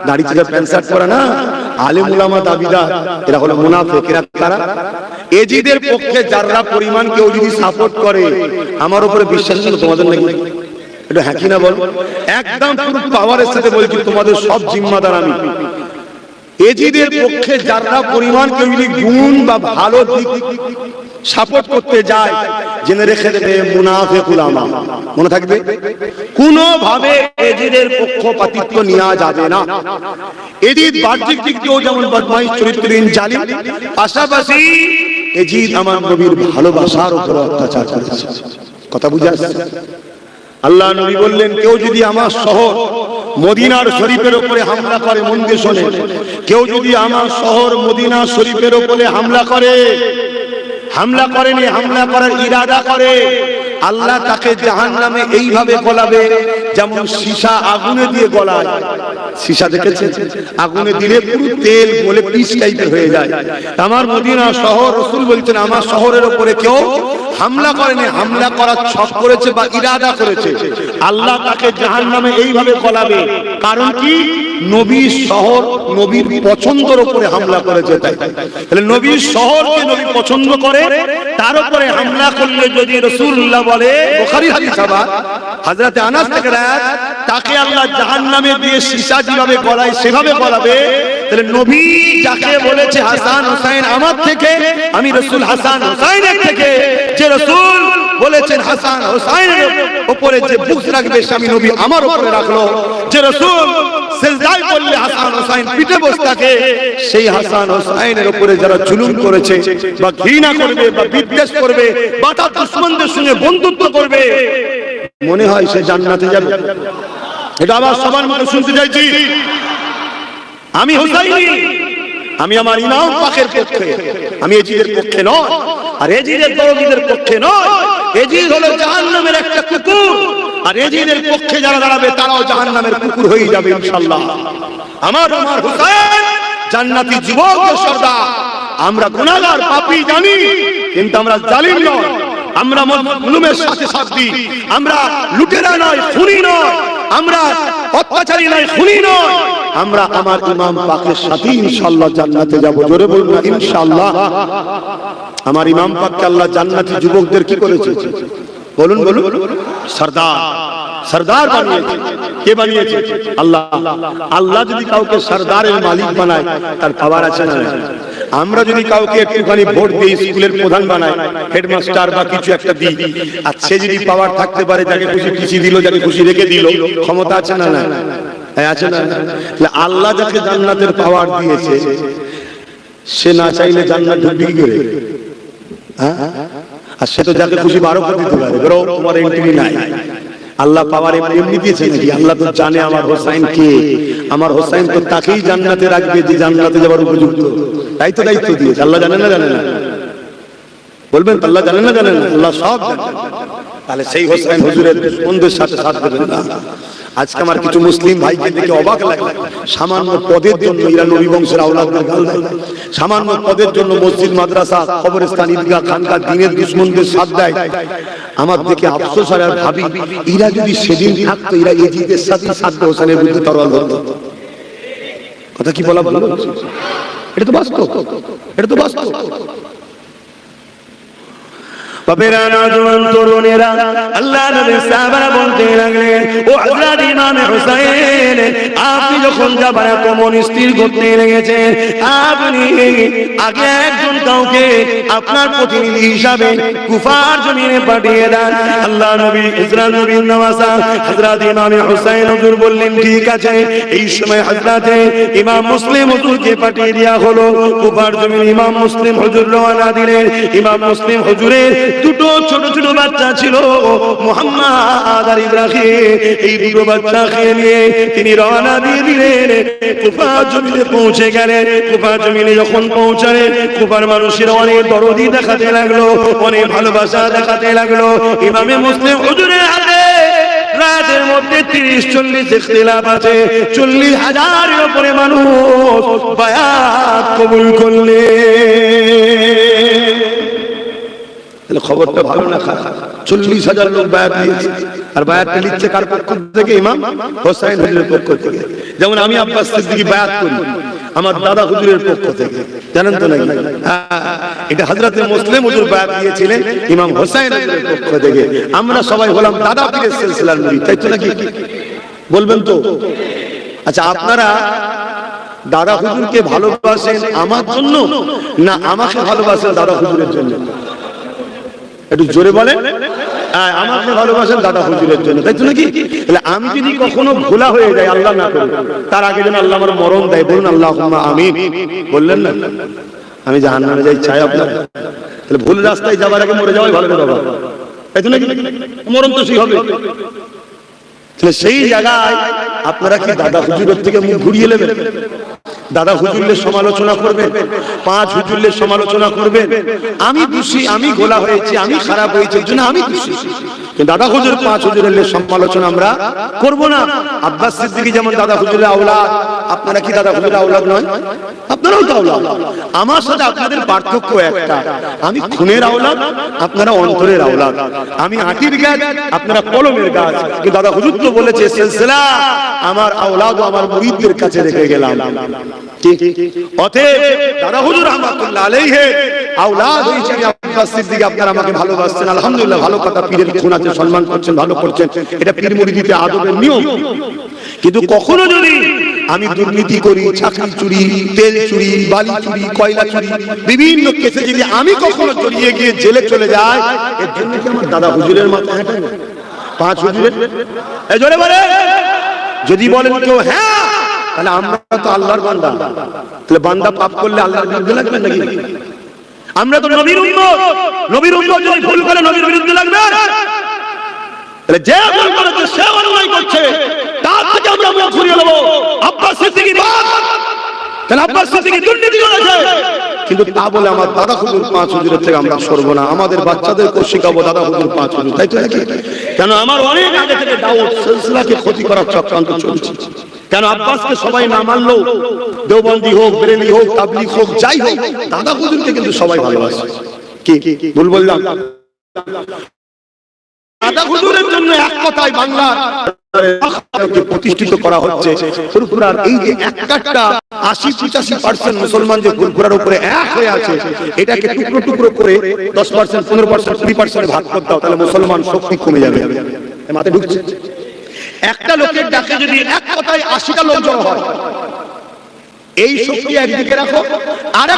দাড়ি থেকে প্যান্ট শার্ট পরে না, আলেম উলামা দাবিদার, এরা হলো মুনাফিক। এরা কারা? এজিদের পক্ষে যারা পরিমাণ কেউ যদি সাপোর্ট করে, আমার উপরে বিশ্বাস ছিল তোমাদের নাকি? এটা হ্যাঁ কি না বল? একদম পুরো পাওয়ারের সাথে বলছি, তোমাদের সব জিম্মাদার আমি। এজিদের পক্ষে যারা পরিমাণ কেউ যদি গুণ বা ভালো দিক সাপোর্ট করতে যায়, জেনে রেখে দেবে মুনাফিক উলামা। মনে থাকবে, কোনোভাবে এজিদের পক্ষপাতিত্ব নেওয়া যাবে না। এজিদ বাহ্যিক দিক দিয়েও যেমন বদমাইশ, চরিত্রহীন, জালিম, পাশাপাশি এজিদ আমার নবীর ভালোবাসার উপর অত্যাচার করেছে। কথা বুঝে আসছে? আল্লাহ নবী বললেন, কেউ যদি আমার শহর মদিনার শরীফের উপরে হামলা করে, মন দিয়ে শোনে, কেউ যদি আমার শহর মদিনা শরীফের উপরে হামলা করে, হামলা করেনি, হামলা করার ইরাদা করে, আল্লাহ তাকে জাহান্নামে এইভাবে গলাবে যেমন সীসা আগুনে দিয়ে গলায়। সীসা দেখেছেন? আগুনে দিলে পুরো তেল গলে পিস টাইপের হয়ে যায়। আমার মদিনা শহর, রাসূল বলছেন, আমার শহরের উপরে কেউ হামলা করেনি, হামলা করার ছক করেছে বা ইরাদা করেছে, আল্লাহ তাকে জাহান্নামে এইভাবে গলাবে। কারণ কি? নবীর শহর নবীর পছন্দের উপরে হামলা করেছে। তাই তাহলে নবীর শহরকে নবী পছন্দ করে, তার উপরে হামলা করলে যদি রাসূলুল্লাহ বলে, বুখারী হাদিস, আবার হযরত আনাস থেকে রাত, তাকে আল্লাহ জাহান্নামে দিয়ে সীসা যেভাবে গলায় সেভাবে গলাবে। তাহলে নবী যাকে বলেছে হাসান হোসেন আমার থেকে, আমি রাসূল হাসান হোসেনের থেকে, যে রাসূল বলেছেন হাসান হোসেনের উপরে যে বুক রাখবে স্বামী নবী আমার উপরে রাখলো, যে রাসূল সিজদায় পড়লে হাসান হোসেন পিঠে বসে থাকে, সেই হাসান হোসেনের উপরে যারা জুলুম করেছে বা ঘৃণা করবে বা বিদ্বেষ করবে বা তার দুশমনদের সঙ্গে বন্ধুত্ব করবে, মনে হয় সে জান্নাতে যাবে। এটা আবার সবার মুখে শুনতে চাইছি। আমি হুসাইনি, আমি আমার ইমাম পাকের পক্ষে, আমি এজিদের পক্ষে নয়, আর এজিদের দরদীদের পক্ষে নয়। এজিদ হলো জাহান্নামের একটা কুকুর, আর এজিদের পক্ষে যারা দাঁড়াবে তারাও জাহান্নামের কুকুর হয়ে যাবে ইনশাআল্লাহ। আমার হুসাইন জান্নাতি যুবকের সর্দার। আমরা গুনাহগার, পাপী জানি, কিন্তু আমরা জালিম নয়, আমরা মুসলিমের সাথে সাথ দিই, আমরা লুটেরা নয়, খুনি নয়, আমরা অত্যাচারী নয়, খুনি নয়, আমরা আমার ইমাম পাকের সাথে ইনশাআল্লাহ জান্নাতে যাব। জোরে বলুন না ইনশাআল্লাহ। আমার ইমাম পাককে আল্লাহ জান্নাতি যুবকদের কি করেছে? বলুন বলুন। সরদার, সরদার বানিয়েছে। কে বানিয়েছে? আল্লাহ। আল্লাহ যদি কাউকে সরদারের মালিক বানায়, তার পাওয়ার আছে না? আমরা যদি কাউকে একটুখানি ভোট দিই, স্কুলের প্রধান বানাই, হেডমাস্টার বা কিছু একটা দিই, আর সে যদি পাওয়ার থাকতে পারে, যাকে খুশি টিসি দিল, যাকে খুশি রেখে দিল, ক্ষমতা আছে না? না আছে না? আল্লাহ যাকে জান্নাতের পাওয়ার দিয়েছে, সে না চাইলে জান্নাত ঢুকবে কি করে? আর সে তো যাকে খুশি 12 করে দিতে পারে, বড় তোমার এন্ট্রি নাই। আল্লাহ পাওয়ার এমনি দিয়েছে নাকি? আল্লাহ তো জানে আমার হোসাইন কে, আমার হোসাইন তো তাকেই জান্নাতে রাখবে যে জান্নাতে যাওয়ার উপযুক্ত। তাই তো দায়িত্ব দিয়েছে। আল্লাহ জানেন না? জানেন না? বলবেন তো আল্লাহ জানেন না? জানেন না? আল্লাহ সব জানেন। তাহলে সেই হোসাইন হুজুরের দুশমনদের সাথে সাথ দেবেন না। আজকে আমার কিছু মুসলিম ভাইকে দেখে অবাক লাগে, সামান্য পদের জন্য এরা নবী বংশের আওলাদদের গাল দেয়, সামান্য পদের জন্য মসজিদ, মাদ্রাসা, কবরস্থান, ঈদগাহ, খানকা, দ্বীনের দুশমনদের সাথ দেয়। আমার দেখে আফসোস হয়, আর ভাবি, এরা যদি সেদিন থাকতো, এরা এজিদের সাথে সাথ দিয়ে হোসেনের বিরুদ্ধে তরোয়াল ধরতো। কথা কি বলা ভালো? এটা তো বাস্তব, এটা তো বাস্তব। বাবেরা, নওজোয়ান তরুণেরা, আল্লাহ নবীর সাহাবারা বলতে লাগলেন, ও হযরত ইমাম হুসাইন, আপনি যখন যাবার কমন স্থির করতে লেগেছেন, আপনি আগে একজন কাউকে আপনার প্রতিনিধি হিসাবে কুফার জমিনে পাঠিয়ে দেন। আল্লাহ নবী ইসরাইল নবীর নওয়াসা হযরত ইমাম হুসাইন হুজুর বললেন, ঠিক আছে। এই সময় হযরত ইমাম মুসলিম হুজুরকে পাঠিয়ে দেয়া হলো কুফার জমিনে। ইমাম মুসলিম হুজুর রওনা দিলেন। ইমাম মুসলিম হুজুরের দুটো ছোট ছোট বাচ্চা ছিল, মুহাম্মদ আর ইব্রাহিম। এই দুটো বাচ্চাকে নিয়ে তিনি রওনা দিয়ে দিলেন, কুফা জমিনে পৌঁছে গেলেন। কুফা জমিনে যখন পৌঁছালেন, কুফার মানুষেরা অনেক দরদি দেখাতে লাগলো, অনেক ভালোবাসা দেখাতে লাগলো। ইমামে মুসলিম হুজুরের হাতে রাতের মধ্যে 30-40 ইখতিলাফ আছে, 40,000-এর উপরে মানুষ বায়াত কবুল করলেন। খবরটা ভালো না খারাপ? 40,000 লোক বায়াত নিয়েছে, আর বায়াতটা নিচ্ছে কার পক্ষ থেকে? ইমাম হোসেন হুজুরের পক্ষ থেকে। যেমন আমি আব্বাস সিদ্দিকী বায়াত করি আমার দাদা হুজুরের পক্ষ থেকে, জানেন তো নাকি? এটা হযরত মুসলিম হুজুর বায়াত দিয়েছিলেন ইমাম হোসেন হুজুরের পক্ষ থেকে। আমরা সবাই হলাম দাদা পীরের সিলসিলার মুরিদ, তাই তো নাকি? বলবেন তো? আচ্ছা, আপনারা দাদা হুজুরকে ভালোবাসেন আমার জন্য, না আমাকে ভালোবাসেন দাদা হুজুরের জন্য? একটু জোরে বলেন। আমাকে ভালোবাসেন দাদা হুজুরের জন্য, তাই তো নাকি? তাহলে আমি যদি কখনো ভোলা হয়ে যাই, আল্লাহ না করুন, তার আগে যেন আল্লাহ আমার মরণ দেয়, বলুন আল্লাহুম্মা আমিন। বললেন না আমি জাহান্নামে যাই চাই আপনার? তাহলে ভুল রাস্তায় যাবার আগে মরে যাওয়াই ভালো রে বাবা, তাই তো নাকি? মরণ তো সেই হবে। তাহলে সেই জায়গায় আপনারা কি দাদা হুজুরের থেকে মুখ ঘুরিয়ে নেবেন? দাদা হুজুরের সমালোচনা করবেন, পাঁচ হুজুরের সমালোচনা করবেন, আমি দোষী, আমি গোলা হয়েছি, আমি খারাপ হয়েছি, এর জন্য আমি দোষী। কিন্তু দাদা হুজুর পাঁচ হুজুরের সমালোচনা আমরা করব না। আব্বাস সিদ্দিকী যেমন দাদা হুজুরের আওলাদ, আপনারা কি দাদা হুজুরের আওলাদ নয়? আপনারাও তো আওলাদ। আমার সাথে আপনাদের পার্থক্য একটা, আমি খুনের আওলাদ, আপনারা অন্তরের আওলাদ। আমি আটির গাছ, আপনারা কলমের গাছ। কিন্তু দাদা হুজুর তো বলেছে সিলসিলা আমার আওলাদ ও আমার মুরিদদের কাছে রেখে গেলাম। অতএব দাদা হুজুর রাহমাতুল্লাহ আলাইহি আওলাদ হয়েছে আব্বাস সিদ্দিকী, আপনারা আমাকে ভালোবাসছেন, আলহামদুলিল্লাহ, ভালো কথা। পীরের খুন আছে, সম্মান করছেন, ভালো করছেন, এটা পীর মুরিদিতে আদবের নিয়ম। কিন্তু কখনো যদি আমি দুর্নীতি করি, চাকরি চুরি, তেল চুরি, বালি চুরি, কয়লা চুরি, বিভিন্ন কেসে যদি আমি কখনো জড়িয়ে গিয়ে জেলে চলে যাই, এর জন্য কি আমার দাদা হুজুরের মাথা হেঁটে পাঁচ হুজুরের? এই জোরে বলে যদি বলেন কেউ হ্যাঁ, তাহলে আমরা তো আল্লাহর বান্দা। তাহলে বান্দা পাপ করলে আল্লাহর বিরুদ্ধে লাগবে নাকি? আমরা তো নবীর উম্মত, নবীর উম্মত যদি ভুল করে নবীর বিরুদ্ধে লাগবে? তাহলে যে ভুল করেছে সে অন্যায় করছে, তার থেকে আমরা মুখ ঘুরিয়ে নেব। আব্বাস সিদ্দিকী বাদ, তাহলে আব্বাস সিদ্দিকী দুর্নীতি করেছে, কিন্তু তা বলে আমার দাদা হুজুর পাঁচ হুজুরের থেকে আমরা সরব না। আমাদের বাচ্চাদেরকে শেখাবো দাদা হুজুর পাঁচ হুজুর, তাই তো নাকি? কেন আমার অনেক আগে থেকে দাওয়াত সিলসিলাকে ক্ষতি করার চক্রান্ত চলছে। কেন আব্বাসকে সবাই না মানলো, দেওবন্দি হোক, বেরেলি হোক, তাবলীগ হোক, যাই হোক, দাদা হুজুরকে কিন্তু সবাই ভালোবাসে। কি ভুল বললাম? দাদা হুজুরের জন্য এক কথায় বাংলা প্রতিষ্ঠিত করা হচ্ছে। ফুরফুরার এই যে একটা 80-85% মুসলমান যে ফুরফুরার উপরে এক হয়ে আছে, এটাকে টুকরো টুকরো করে 10%, 15%, 20% ভাগ করতে দাও, তাহলে মুসলমান শক্তি কমে যাবে। মাথায় ঢুকছে? একটা লোকের ডাকে যদি এক কথায় 80টা লোক জড়ো হয়, এই শক্তি একদিকে রাখো। আর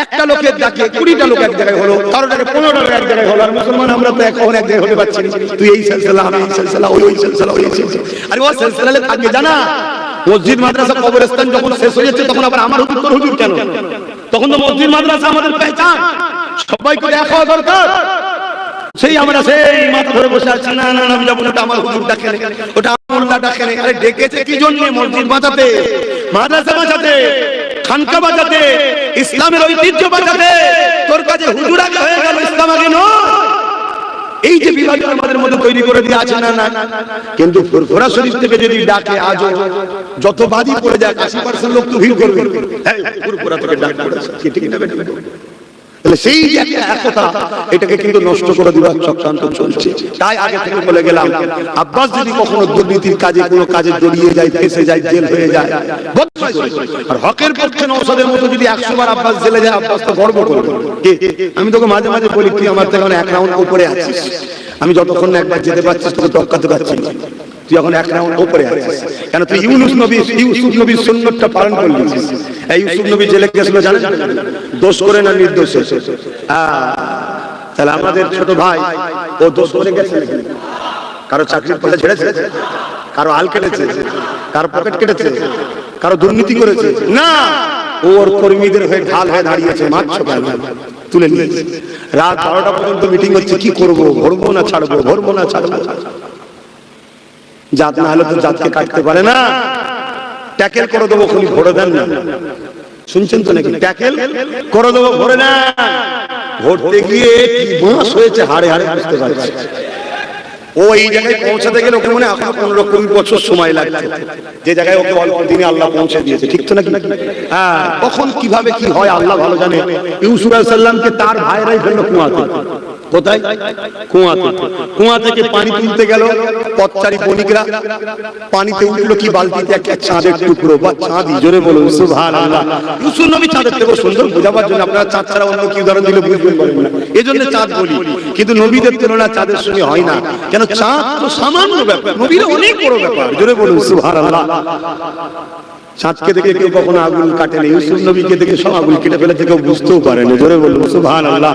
একটা লোকের ডাকে 20টা লোক এক জায়গায় হলো, কারো ডাকে 15টা লোক এক জায়গায় হলো। আর মুসলমান আমরা তো এখন এক জায়গায় হতে পারছি না। তুই এই সিলসিলা, আমি এই সিলসিলা, ওই সিলসিলা, ওই সিলসিলা। আরে ও সিলসিলালে থাকবে জানা, মসজিদ মাদ্রাসা কবরস্থান যখন শেষ হয়ে যাচ্ছে, তখন আবার আমার হুজুর তোর হুজুর কেন? তখন তো মসজিদ মাদ্রাসা আমাদের পেহচান, সবাইকে এক হওয়া দরকার। সেই আমরা সেই মাথা ধরে বসে আছি, না না আমি যাবো, ওটা আমার হুজুর ডাকে, ওটা আমার মোল্লা ডাকে। আরে ডেকেছে কি জন্য? মসজিদ বাঁচাতে, মাদ্রাসা বাঁচাতে, খানকা বাঁচাতে, ইসলামের ঐতিহ্য বাঁচাতে। তোর কাছে হুজুর আগে হয়ে গেল, ইসলাম আগে নয়। এই যে বিভাজন আমাদের মধ্যে তৈরি করে দিয়ে আছে, না না। কিন্তু ফুরফুরা শরীফ থেকে যদি ডাকে, আজও যত বাদী পড়ে যায় 80% লোক তো ভিড় করবে, হ্যাঁ ফুরফুরা থেকে ডাক পড়েছে, ঠিক না? তাহলে সেই যে একটা একতা, এটাকে কিন্তু নষ্ট করে দেওয়ার চক্রান্ত চলছে। তাই আগে থেকে বলে গেলাম, আব্বাস যদি কখনো দুর্নীতির কাজে, কোনো কাজে জড়িয়ে যায়, ফেসে যায়, জেল হয়ে যায়, আর হকের পক্ষে নওশাদের মতো যদি 100 বার আব্বাস জেলে যায়, আব্বাস তো গর্ব করবে। আমি তোকে মাঝে মাঝে বলি, তুই আমার থেকে 1 রাউন্ড উপরে আছিস, আমি যতক্ষণ না একবার যেতে পারছিস তোকে টক্কাতে পারছি না। তুই এখন 1 রাউন্ড উপরে আছিস, কেন তুই ইউসুফ নবীর সুন্নতটা পালন করলিস। এই ইউসুফ নবী জেলে গেছিল জানেন, দোষ করে না নির্দোষে? তাহলে আমাদের ছোট ভাই ও দোষ করে গেছে নাকি? কারো চাকরির পয়সা ছেড়েছে, কারো আল কেটেছে, কারো পকেট কেটেছে, কারো দুর্নীতি করেছে? না, ওর কর্মীদের হয়ে ঢাল হয়ে দাঁড়িয়েছে, মারছো কেন? তুলে নিয়েছে। রাত 12টা পর্যন্ত মিটিং হচ্ছে, কি করবো, ভরবো না ছাড়বো, ভরবো না ছাড়বো। জাত না হলে তো জাতকে কাটতে পারে না। ট্যাকেল করে দেবো, খুনি ভরে দেন না। শুনছেন তো নাকি? ট্যাকেল করে দেবো, ভরে না। ভরতে গিয়ে কি বাঁশ হয়েছে হাড়ে হাড়ে বুঝতে পারছি। ও এই জায়গায় পৌঁছাতে গেলে ওকে মনে এখনো 15-20 বছর সময় লাগছে, যে জায়গায় ওকে অল্প দিনে আল্লাহ পৌঁছে দিয়েছে, ঠিক তো নাকি? হ্যাঁ, কখন কিভাবে কি হয় আল্লাহ ভালো জানে। ইউসুফ আলাইহিস সালামকে তার ভাইরাই ফেললো কুয়াতে। কোথায়? কুয়াতে। কুয়া থেকে পানি তুলতে গেল পথচারী বণিকরা, পানিতে উঠলো কি বালতিতে একটা চাঁদের টুকরো বা চাঁদি। জোরে বলুন সুবহানাল্লাহ। ইউসুফ নবী চাঁদের থেকে সুন্দর বোঝাবার জন্য, আপনারা চাঁদ ছাড়া অন্য কি উদাহরণ দিলে বুঝবেন বলেন না, এজন্য চাঁদ বলি। কিন্তু নবীদের তুলনা চাঁদের সঙ্গে হয় না, কেন চাঁদ তো সামান্য ব্যাপার, নবীরা অনেক বড় ব্যাপার। জোরে বলুন সুবহানাল্লাহ। চাঁদকে দেখে কেউ কখনো আগুন কাটেনি, ইউসুফ নবীকে দেখে সব আগুন কেটে ফেলেছে, কেউ বুঝতেও পারেনি। জোরে বলুন সুবহানাল্লাহ।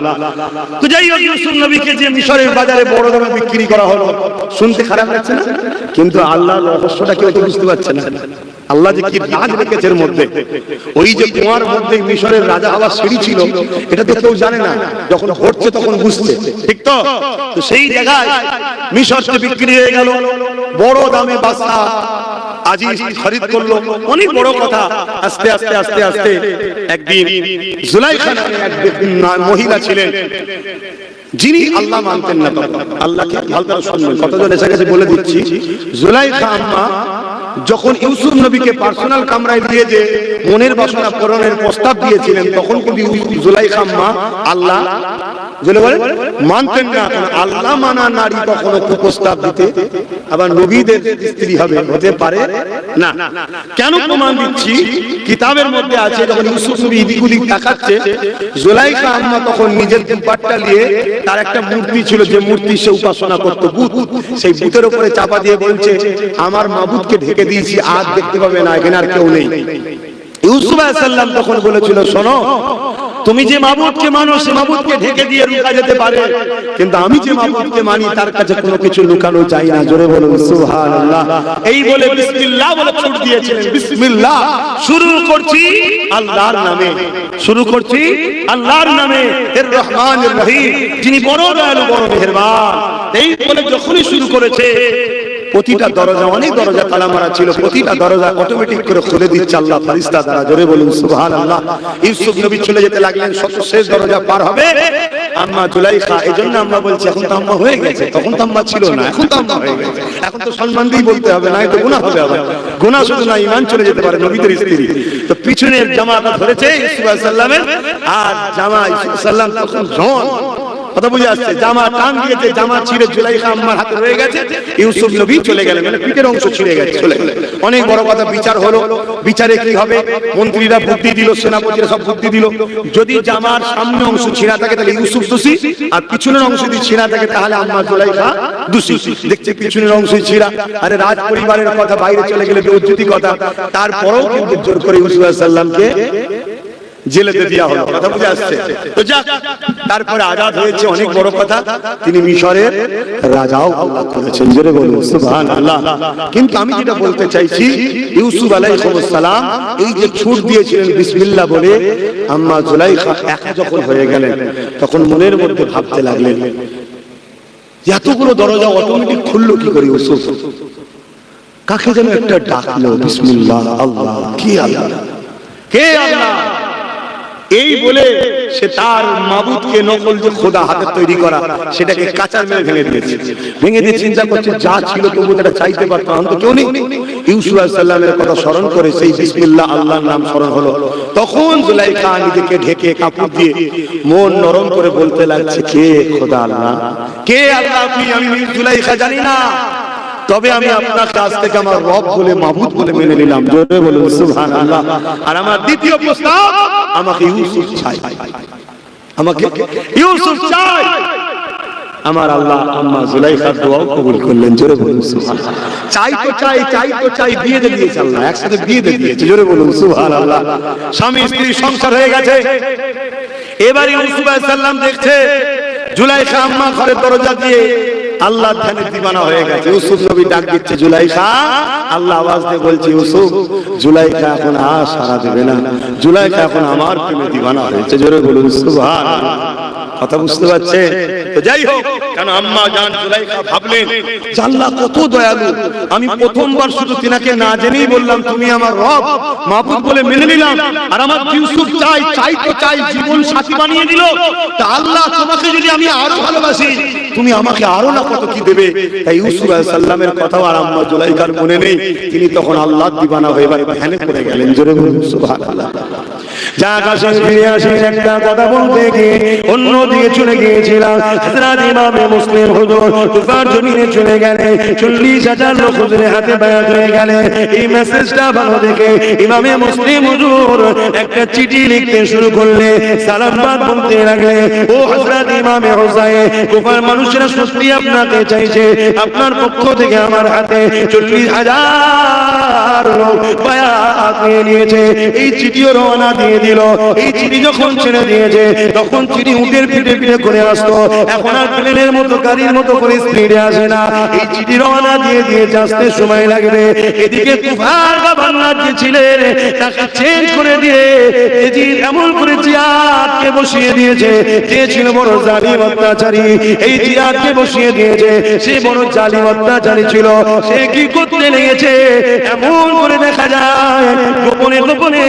তো যাই হোক, ইউসুফ নবীকে যে মিশরের বাজারে বড় দামে বিক্রি করা হলো, শুনতে খারাপ লাগছে না? কিন্তু আল্লাহর রহস্যটা কেউ তো বুঝতে পারছে না। আল্লাহ যে কি রাজ রেখেছে এর মধ্যে, ওই যে কুয়ার মধ্যে মিশরের রাজা হওয়ার সিঁড়ি ছিল, এটা তো কেউ জানে না, যখন ঘটছে তখন বুঝছে, ঠিক তো? তো সেই জায়গায় মিশরকে বিক্রি হয়ে গেল, বড় দামে বাদশা আজিজ খরিদ করলো, অনেক বড় কথা। আস্তে আস্তে আস্তে আস্তে একদিন জুলাইখা নামে এক মহিলা ছিলেন, যিনি আল্লাহ মানতেন না। আল্লাহকে ভালো করে শুনবেন, কতজন এসে গেছে বলে দিচ্ছি। জুলাইখা আম্মা যখন ইউসুফ নবীকে পার্সোনাল কামরায় দিয়ে যে মনের বাসনা পূরণের প্রস্তাব দিয়েছিলেন, তখন কিন্তু জুলাইখা আম্মা আল্লাহ মানতেন না। আল্লাহ মানা নারী কখনো প্রস্তাব দিতে আবার নবীদের স্ত্রী হবে হতে পারে না। কেন প্রমাণ দিচ্ছি? কিতাবের মধ্যে আছে, যখন ইউসুফ নবী এদিক ওদিক তাকাচ্ছে, জুলাইখা আম্মা তখন নিজের দুপাট্টা নিয়ে, তার একটা মূর্তি ছিল, যে মূর্তি সে উপাসনা করত, বুত, সেই বুতের উপরে চাপা দিয়ে বলছে, আমার মাবুদকে ঢেকে দিয়েছি, আর দেখতে পাবে না, এখানে আর কেউ নেই। ইউসুফ আলাইহিস সালাম তখন বলেছিল, শোনো, তুমি যে মাবুদকে মানো, সে মাবুদকে ঢেকে দিয়ে লুকা যেতে পারে, কিন্তু আমি যে মাবুদকে মানি তার কাছে কোনো কিছু লুকানো যায় না। জোরে বলুন সুবহানাল্লাহ। এই বলে বিসমিল্লাহ বলে ছুট দিয়েছিলেন, বিসমিল্লাহ, শুরু করছি আল্লাহর নামে, শুরু করছি আল্লাহর নামে, এর রহমানির রহিম, যিনি বড় দয়ালু বড় মেহেরবান। এই বলে যখনই শুরু করেছে, প্রতিটা দরজা, অনেক দরজা তালা মারা ছিল, প্রতিটা দরজা অটোমেটিক করে খুলে দিচ্ছে আল্লাহ ফেরেশতা দ্বারা। জোরে বলুন সুবহানাল্লাহ। ইউসুফ নবী চলে যেতে লাগলেন, সর্বশেষ দরজা পার হবে আম্মা জুলাইখা। এজন্য আমরা বলছি, এখন তো আম্মা হয়ে গেছে, তখন তো আম্মা ছিল না, এখন তো আম্মা হয়ে গেছে। এখন তো সম্মান দিয়ে বলতে হবে, না তো গুনাহ হবে। আবার গুনাহ শুধু না, ঈমান চলে যেতে পারে নবীদের স্ত্রী। তো পিছনের জামাটা ধরেছে ইউসুফ আলাইহিস সালামের, আর জামা ইউসুফ সাল্লাম তখন জন, কথা বুঝে আসছে, জামা টান দিয়েছে, জামা ছিঁড়ে জুলাইখা আম্মার হাতে রয়ে গেছে। ইউসুফ নবী চলে গেলেন, মানে পিঠের অংশ ছিঁড়ে গেছে, চলে গেলেন। অনেক বড় কথা, বিচার হলো। বিচারে কি হবে? মন্ত্রীরা বুদ্ধি দিল, সেনাপতিরা সব বুদ্ধি দিল, যদি জামার সামনে অংশ ছিঁড়া থাকে তাহলে ইউসুফ দোষী, আর পিছনের অংশ যদি ছিঁড়া থাকে তাহলে আম্মা জুলাইখা দোষী। দেখছে পিছনের অংশ ছিঁড়া, আরে রাজ পরিবারের কথা বাইরে চলে গেলে বেউজ্জতি কথা। তারপরেও কিন্তু জোর করে ইউসুফ আলাইহিস সালামকে জেলেতে দেওয়া হলো, কথা বুঝে আসছে। তো যাক, তারপরে আজাদ হয়েছে, অনেক বড় কথা, তিনি মিশরের রাজাও আল্লাহ করেছেন। জোরে বলুন সুবহানাল্লাহ। কিন্তু আমি যেটা বলতে চাইছি, ইউসুফ আলাইহিস সালাম এই যে ছুট দিয়েছিলেন বিসমিল্লাহ বলে, আম্মা জুলাইখা একা যখন হয়ে গেলেন, তখন মনের মধ্যে ভাবতে লাগলেন, এতগুলো দরজা অটোমেটিক খুললো কি করে ইউসুফ? কাকে যেন একটা ডাকলো, বিসমিল্লাহ, আল্লাহ, কি আল্লাহ, কে আল্লাহ? এই বলে সে তার মাবুদকে, নকল যে খোদা হাতে তৈরি করা, সেটাকে কাঁচার মেরে ভেঙে দিয়েছে। ভেঙে দিয়ে চিন্তা করছে, যা ছিল তবু এটা চাইতে পারতাম, আমি তো কেউ নেই। ইউসুফ আলাইহিস সালামের কথা স্মরণ করে সেই বিসমিল্লাহ আল্লাহর নাম স্মরণ হলো। তখন জুলাইখা নিজেকে ঢেকে কাপড় দিয়ে মন নরম করে বলতে লাগছে, কে খোদা আল্লাহ, কে আল্লাহ আপনি? আমি জুলাইখা জানি না, তবে আমি আপনার কাছ থেকে আমার রব বলে, মাবুদ বলে মেনে নিলাম। জোরে বলুন সুবহানাল্লাহ। আর আমার দ্বিতীয় প্রস্তাব, আমাকে ইউসুফ চাই, আমাকে ইউসুফ চাই। আমার আল্লাহ আম্মা জুলাইখার দোয়াও কবুল করলেন। জোরে বলুন সুবহানাল্লাহ। চাই তো চাই, চাই তো চাই, বিয়ে দিয়ে দিয়েছে আল্লাহ, একসাথে বিয়ে দিয়ে দিয়েছে। জোরে বলুন সুবহানাল্লাহ। স্বামী স্ত্রী সংসার হয়ে গেছে। এবার ইউসুফ আলাইহিস সালাম দেখছে জুলাইখা আম্মা ঘরের দরজা দিয়ে আল্লাহ ধ্যানে দিবানা হয়ে গেছে। ইউসুফ নবী ডাক দিচ্ছে, জুলাইখা। আল্লাহ আওয়াজ দিয়ে বলছে, ইউসুফ, জুলাইখা এখন আর সাড়া দেবে না, জুলাইখা এখন আমার প্রেমে দিবানা হয়েছে। জোরে বলুন সুবহানাল্লাহ। কথা বুঝতে পারছে? তো যাই হোক, কারণ আম্মা জান জুলাইখা ভাবলেন, আল্লাহ কত দয়ালু, আমি প্রথমবার শুধু তিনাকে না জেনেই বললাম তুমি আমার রব মাবুদ বলে মেনে নিলাম, আর আমার ইউসুফ চাই, চাই তো চাই, জীবন সাথী বানিয়ে দিল। তা আল্লাহ, তোমাকে যদি আমি আরো ভালোবাসি, তুমি আমাকে আরো না কত কি দেবে। তাই ইউসুফ আলাইহিস সালামের কথাও আর আম্মা জুলাইখার মনে নেই। তিনি তখন আল্লাহ দিবানা হয়ে এবার ধ্যানে পড়ে গেলেন। জোরে বলুন সুবহানাল্লাহ। যা আকাশে ফিরে আসি একটা কথা বলতে গিয়ে অন্য দিকে চলে গিয়েছিলাম। হযরত ইমামে মুসলিম হুজুর কুফার জমিনে চলে গেলেন, 40,000 লোক হুজুরের হাতে বায়াত হয়ে গেলেন। এই মেসেজটা ভালো দেখে ইমামে মুসলিম হুজুর একটা চিঠি লিখতে শুরু করলেন, সালামবাদ বলতে লাগলেন, ও হযরত ইমামে হুসাইন, কুফার মানুষেরা সত্যি আপনাকে চাইছে, আপনার পক্ষ থেকে আমার হাতে 40,000 লোক বায়াত নিয়ে নিয়েছে। এই চিঠিও রওনা দিয়ে দিল। এই চিঠি যখন ছেড়ে দিয়েছে তখন চিঠি উটের পিঠে পিঠে করে আসতো, এখন আর প্লেনের মতো গাড়ির মতো করে স্পিডে আসে না। এই চিঠি রওনা দিয়ে দিয়েছে, আসতে সময় লাগবে। এদিকে কুফার গভর্নর যে ছিলেন তাকে চেঞ্জ করে দিয়ে এজিদ এমন করে জিয়াদকে বসিয়ে দিয়েছে, যে ছিল বড় জালিম অত্যাচারী, এই জিয়াদকে বসিয়ে দিয়েছে। সে বড় জালিম অত্যাচারী ছিল। সে কি করতে লেগেছে, এমন করে দেখা যায় গোপনে গোপনে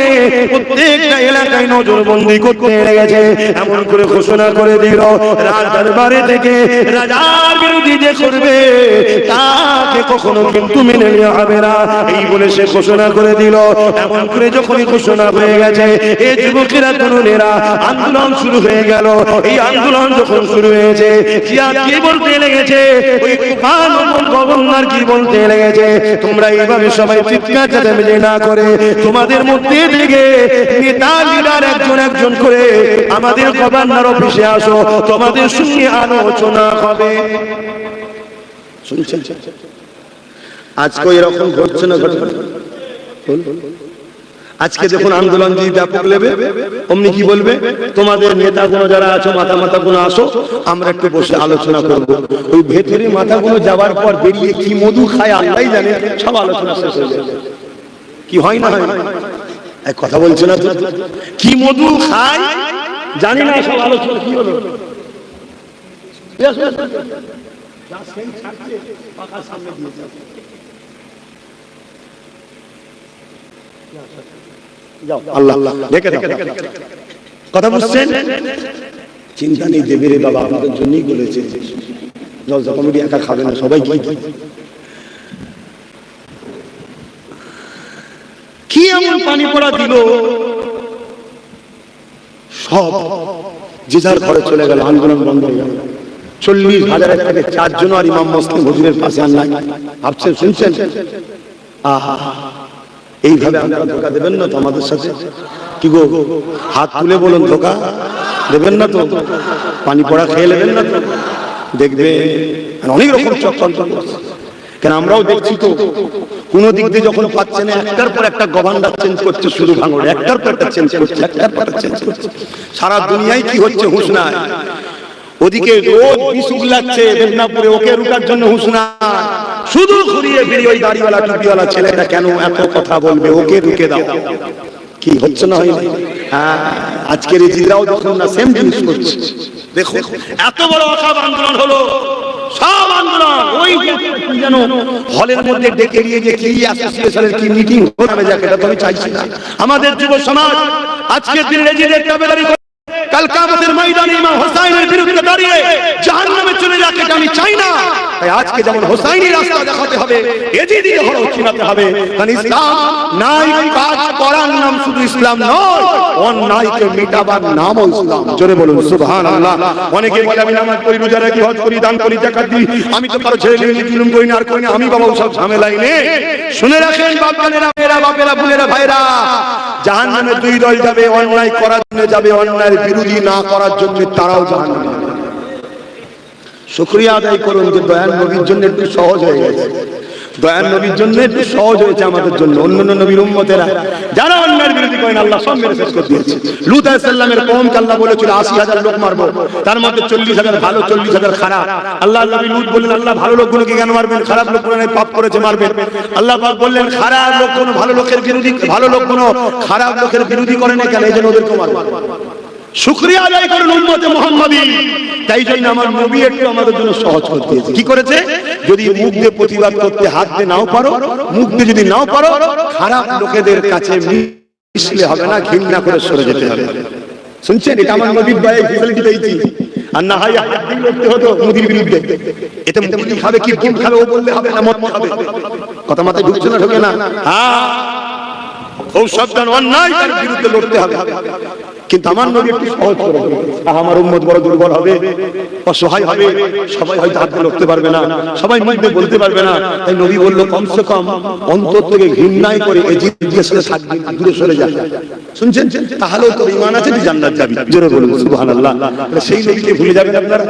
প্রত্যেকটা এলাকায় নজরবন্দি করতে লেগেছে। এমন করে ঘোষণা করে দিল, রাজ দরবারে থেকে রাজার বিরোধী যে করবে তাকে কখনো কিন্তু মেনে নেওয়া হবে না, এই বলে সে ঘোষণা করে দিল। এমন করে যখনই ঘোষণা হয়ে গেছে, এই যুবকেরা তরুণেরা আন্দোলন শুরু হয়ে গেল। এই আন্দোলন যখন শুরু হয়েছে, জিয়াদ কি বলতে লেগেছে, ওই কুফার গভর্নর কি বলতে লেগেছে, তোমরা এইভাবে সবাই চিৎকার চেঁচামেচি না করে তোমাদের মধ্যে থেকে নেতা লিডার একজন একজন করে আমাদের গভর্নর অফিসে আসো, তোমাদের সঙ্গে আলোচনা হবে। শুনছেন? আজকে এরকম ঘটছে না ঘটবে? আজকে যখন আন্দোলন যদি ব্যাপক লেবে, অমনি কি বলবে, তোমাদের নেতাগুলো যারা আছো, মাথাগুলো আসো, আমরা একটু বসে আলোচনা করব। ওই ভেতরে মাথাগুলো যাওয়ার পর বেরিয়ে কি মধু খায় আল্লাহই জানে, সব আলোচনা শেষ হয়ে যায়। কি হয় না হয়? এক কথা বলছো না তো, কি মধু খায় জানি না, সব আলোচনা কি হলো। আল্লাহ দেখে দাও, কথা বুঝছেন? চিন্তা নেই, দেবে রে বাবা, আপনাদের জন্যই বলেছে। জলসা কমিটি একা খাবে না, সবাই কি এমন পানি পড়া দিল, সব যে যার ঘরে চলে গেল, আন্দোলন বন্ধ হয়ে গেল। 40,000 থেকে 4 জন আর ইমাম মুসলিম হুজুরের পাশে আর নাই। ভাবছেন, শুনছেন? আহা, এইভাবে আপনারা ধোকা দেবেন না তো আমাদের সাথে? কি গো, হাত তুলে বলুন, ধোকা দেবেন না তো? পানি পড়া খেয়ে নেবেন না তো? দেখবে অনেক রকম চক্রান্ত করছে। কেন আমরাও দেখছি তো, কোন দিক দিয়ে যখন পাচ্ছে না, একটার পর একটা গভর্নর চেঞ্জ করছে, শুধু ভাঙড়ে একটার পর একটা চেঞ্জ করছে, একটার পর একটা চেঞ্জ করছে। সারা দুনিয়ায় কি হচ্ছে হুঁশ নাই। ওদিকে রোজ বিশুক লাগছে মেদিনীপুরে, ওকে রুকার জন্য হুঁশ নাই। শুধু ঘুরিয়ে ফিরিয়ে ওই দাড়িওয়ালা টুপিওয়ালা ছেলেটা কেন এত কথা বলবে, ওকে রুকে দাও। কি হচ্ছে না হয়? হ্যাঁ, আজকের এই জিরাও যখন না সেম জিনিস করছে। দেখো এত বড় অসব আন্দোলন হলো, সব আন্দোলন ওই যেন হলের মধ্যে ডেকে নিয়ে যে কি অ্যাসোসিয়েশনের কি মিটিং হবে, যাকে এটা তো আমি চাইছি না। আমাদের যুব সমাজ আজকের দিন রেজিদের দাবিদারি করে কাল কিয়ামতের ময়দানে ইমাম হোসাইনের বিরুদ্ধে দাঁড়িয়ে জাহান্নামে চলে যাক, এটা আমি চাই না। তাই আজকে যেমন হোসাইনি রাস্তা দেখাতে হবে, এজিদি হলো চিনাতে হবে। কারণ ইসলাম নাই কাজ করার নাম শুধু ইসলাম নয়, অন্যায়কে মিটাবার নামও ইসলাম। জোরে বলুন সুবহানাল্লাহ। অনেকে বলে আমি নামাজ পড়ি, রোজা রাখি, হজ করি, দান করি, যাকাত দিই, আমি তো কারো ছেলে মেয়ে জুলুম করি না, আর করি না, আমি বাবা সব ঝামেলাই নেই। শুনে রাখেন বাবানেরা, মেয়েরা, বাপেরা, বোনেরা, ভাইরা, জাহান্নামে দুই দল যাবে, অন্যায় করার জন্য যাবে, অন্যায়ের বিরোধী না করার জন্য তারাও জাহান্নামে। শুকরিয়া আদায় করুন যে দয়াল নবীর জন্য একটু সহজ হয়ে গেছে, দয়াল নবীর জন্য একটু সহজ হয়েছে আমাদের জন্য। অন্যান্য নবীর উম্মতেরা যারা অন্যায়ের বিরোধী করেন, আল্লাহ সব মেরে শেষ করে দিয়েছে। লূত আলাইহিস সালামের কওমকে আল্লাহ বলেছিল 80,000 লোক মারবো, তার মধ্যে 40,000 ভালো, 40,000 খারাপ। আল্লাহ নবী লূত বললেন, আল্লাহ ভালো লোকগুলোকে কেন মারবেন, খারাপ লোকগুলো পাপ করেছে মারবেন। আল্লাহ পাক বললেন, খারাপ লোক কোন ভালো লোকের বিরোধী, ভালো লোক কোন খারাপ লোকের বিরোধী করে না, কেন এই জন্য ওদেরকে মারবো। শুকরিয়া আদায় করুন উম্মতে মুহাম্মাদী। তাই জন্য আমার নবী একটু আমাদের জন্য সহজ করে দিয়েছে। কি করেছে? যদি মুখ দিয়ে প্রতিবাদ করতে হাত দিয়ে নাও পারো, মুখ দিয়ে যদি নাও পারো, খারাপ লোকেদের কাছে মিশলে হবে না, ঘৃণা করে সরে যেতে হবে। শুনছেন? এটা আমার নবীর ভাই ফেসিলিটি পেয়েছি। আর না হয় হাত দিয়ে লড়তে হতো মুদির বিরুদ্ধে। এটা মুদি খাবে কি ভুল খাবে ও বললে হবে না, মত খাবে। কথা মাথায় ঢুকছে না, ঢোকে না? হ্যাঁ, খুব সাবধান, অন্যায় তার বিরুদ্ধে লড়তে হবে। কিন্তু আমার নবী একটু সহজ করে দিলেন, আমার উম্মত বড় দুর্বল হবে, অসহায় হবে, সবাই হয়তো হাতে লড়তে পারবে না, সবাই মুখে বলতে পারবে না। তাই নবী বলল কমসে কম অন্তর থেকে ঘৃণাই করে এই জিজ্ঞেস করে থাকবি, দূরে সরে যা। শুনছেন? তাহলেও তোর ঈমান আছে, তুই জান্নাত যাবি। জোরে বলুন সুবহানাল্লাহ। সেই নবীকে ভুলে যাবেন আপনারা?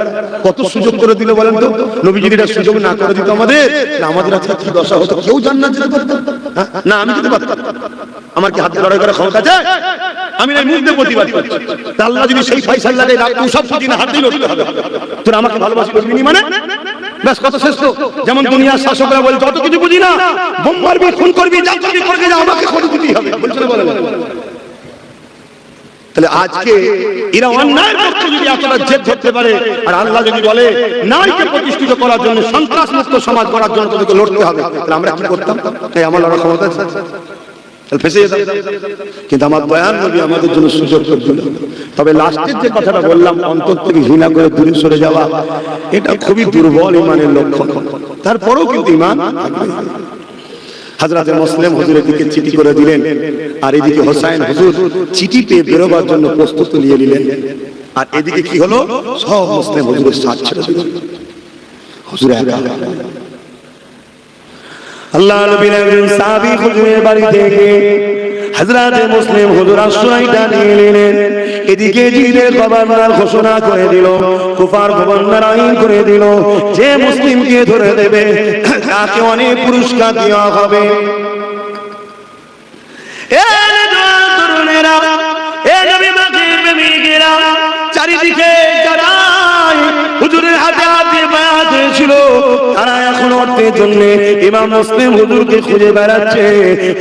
কত সুযোগ করে দিল বলেন তো। নবী যদি এটা সুযোগ না করে দিত আমাদের, আমাদের আজকে কি দশা হতো? কেউ জান্নাত যেতে পারত না? আমি যেতে পারতাম? আমার কি হাতে লড়াই করার ক্ষমতা আছে? আমি না মুখ দিয়ে প্রতিবাদ করছি। আল্লাহ যদি সেই ফয়সালা লাগে রাখতো, সব দিন হাতেই লড়তে হবে। তোর আমাকে ভালোবাসি করবি মানে ব্যাস, কত শ্রেষ্ঠ। যেমন দুনিয়ার শাসকরা বলে যত কিছু বুঝি না, বোম মারবি, খুন করবি, যা করবি করবি, আমাকে খুন দিতেই হবে, বলছে না বলে। তাহলে আজকে এরা অন্যায়ের পক্ষে যদি এতটা জেদ ধরতে পারে, আর আল্লাহ যদি বলে নারীকে প্রতিষ্ঠিত করার জন্য, সন্ত্রাস মুক্ত সমাজ করার জন্য তাদেরকে লড়তে হবে, তাহলে আমরা কি করতাম? এই আমার লড়ার ক্ষমতা আছে? ফেসে যেতাম। কিন্তু আমার দয়াল নবী আমাদের জন্য সুযোগ করে দিল। তবে লাস্টের যে কথাটা বললাম, অন্তর থেকে ঘৃণা করে দূরে সরে যাওয়া, এটা খুবই দুর্বল ইমানের লক্ষণ। তারপরেও কিন্তু ইমান। হযরতে মুসলিম হুজুরের দিকে চিঠি করে দিলেন, আর এদিকে হোসাইন হুজুর চিঠি পেয়ে বেরোবার জন্য প্রস্তুত নিয়ে নিলেন। আর এদিকে কি হলো, সব মুসলিম হুজুরের সাথ ছেড়ে দিলেন। হুজুর একা। আল্লাহ নবীর একজন সাহাবী হুজুরের বাড়ি থেকে হযরতে মুসলিম হুজুর আশ্রয়টা নিয়ে নিলেন। এদিকে জিদের গভর্নর ঘোষণা করে দিল, কুফার গভর্নর আইন করে দিল, যে মুসলিমকে ধরে দেবে তাকে অনেক পুরস্কার দেওয়া হবে। চারিদিকে যারা হুজুরের হাতে হাতে বায়াত হয়েছিল, তারা এখন অর্থের জন্য ইমাম মুসলিম হুজুরকে খুঁজে বেড়াচ্ছে,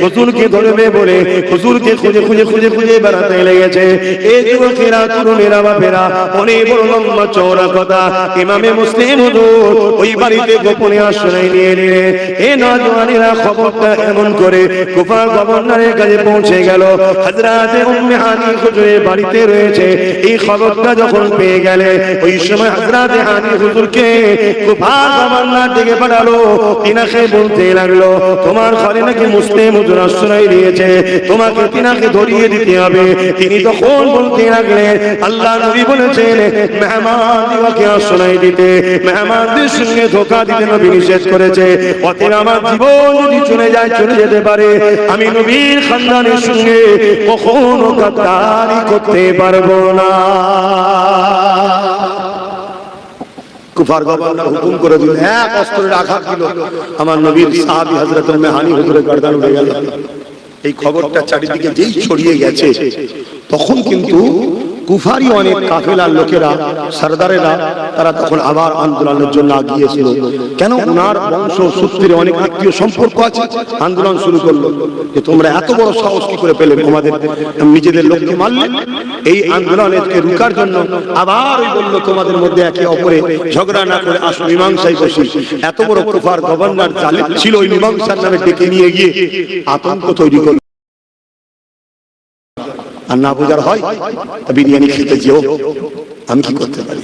হুজুরকে ধরবে বলে হুজুরকে খুঁজে খুঁজে খুঁজে খুঁজে বেড়াতে লেগেছে। এই যুবকেরা, তরুণেরা, বাপেরা, অনেক বড় লম্বা চওড়া কথা। ইমামে মুসলিম হুজুর ওই বাড়িতে গোপনে আশ্রয় নিয়ে নিলে এই নওজওয়ানেরা খবরটা এমন করে কুফার গভর্নরের কাছে পৌঁছে গেল, হযরতে উম্মে হানি হুজুরের বাড়িতে রয়েছে। এই খবরটা যখন পেয়ে গেলে, ওই সময় হযরতে হানি হুজুরকে কুফার গভর্নর ডেকে পাঠালো। তিনাকে বলতে লাগলো, তোমার ঘরে নাকি মুসলিম হুজুর আশ্রয় দিয়েছে, তোমাকে তিনাকে ধরিয়ে দিতে হবে। তিনি তখন বলতে লাগলেন, আল্লাহ নবী বলেছেন মেহমানদিওকে আশ্রয় দিতে, মেহমানদের সঙ্গে ধোঁকা দিতে নবী নিষেধ করেছে। অতএব আমার জীবন যদি চলে যায়, চলে যেতে পারে, আমি নবীর খানদানের সঙ্গে কখনো গাদ্দারি করতে পারবো না। কুফার গভর্নর হুকুম করে দিল, এক অস্ত্রের আঘাত দিল, আমার নবীর সাহাবী হযরত উম্মে হানি হুজুরের গর্দান উঠে গেল। এই খবরটা চারিদিকে যেই ছড়িয়ে গেছে, তখন কিন্তু কুফারি অনেক কাফেলার লোকেরা, সরদারেরা, তারা তখন আবার আন্দোলনের জন্য আগিয়েছিল। কেন? ওনার বংশ সূত্রে অনেক আত্মীয় সম্পর্ক আছে। আন্দোলন শুরু করলো যে তোমরা এত বড় সাহস কি করে পেলে, তোমাদের নিজেদের লোককে মারলে। এই আন্দোলনকে রুকার জন্য আবার ওই বললো, তোমাদের মধ্যে একে অপরে ঝগড়া না করে আসো মীমাংসায় বসি। এত বড় কুফার গভর্নর জালিম ছিল, ওই মীমাংসার নামে ডেকে নিয়ে গিয়ে আতঙ্ক তৈরি করলো। আর না বোঝার হয়, বিরিয়ানি খেতে যেও, আমি কি করতে পারি?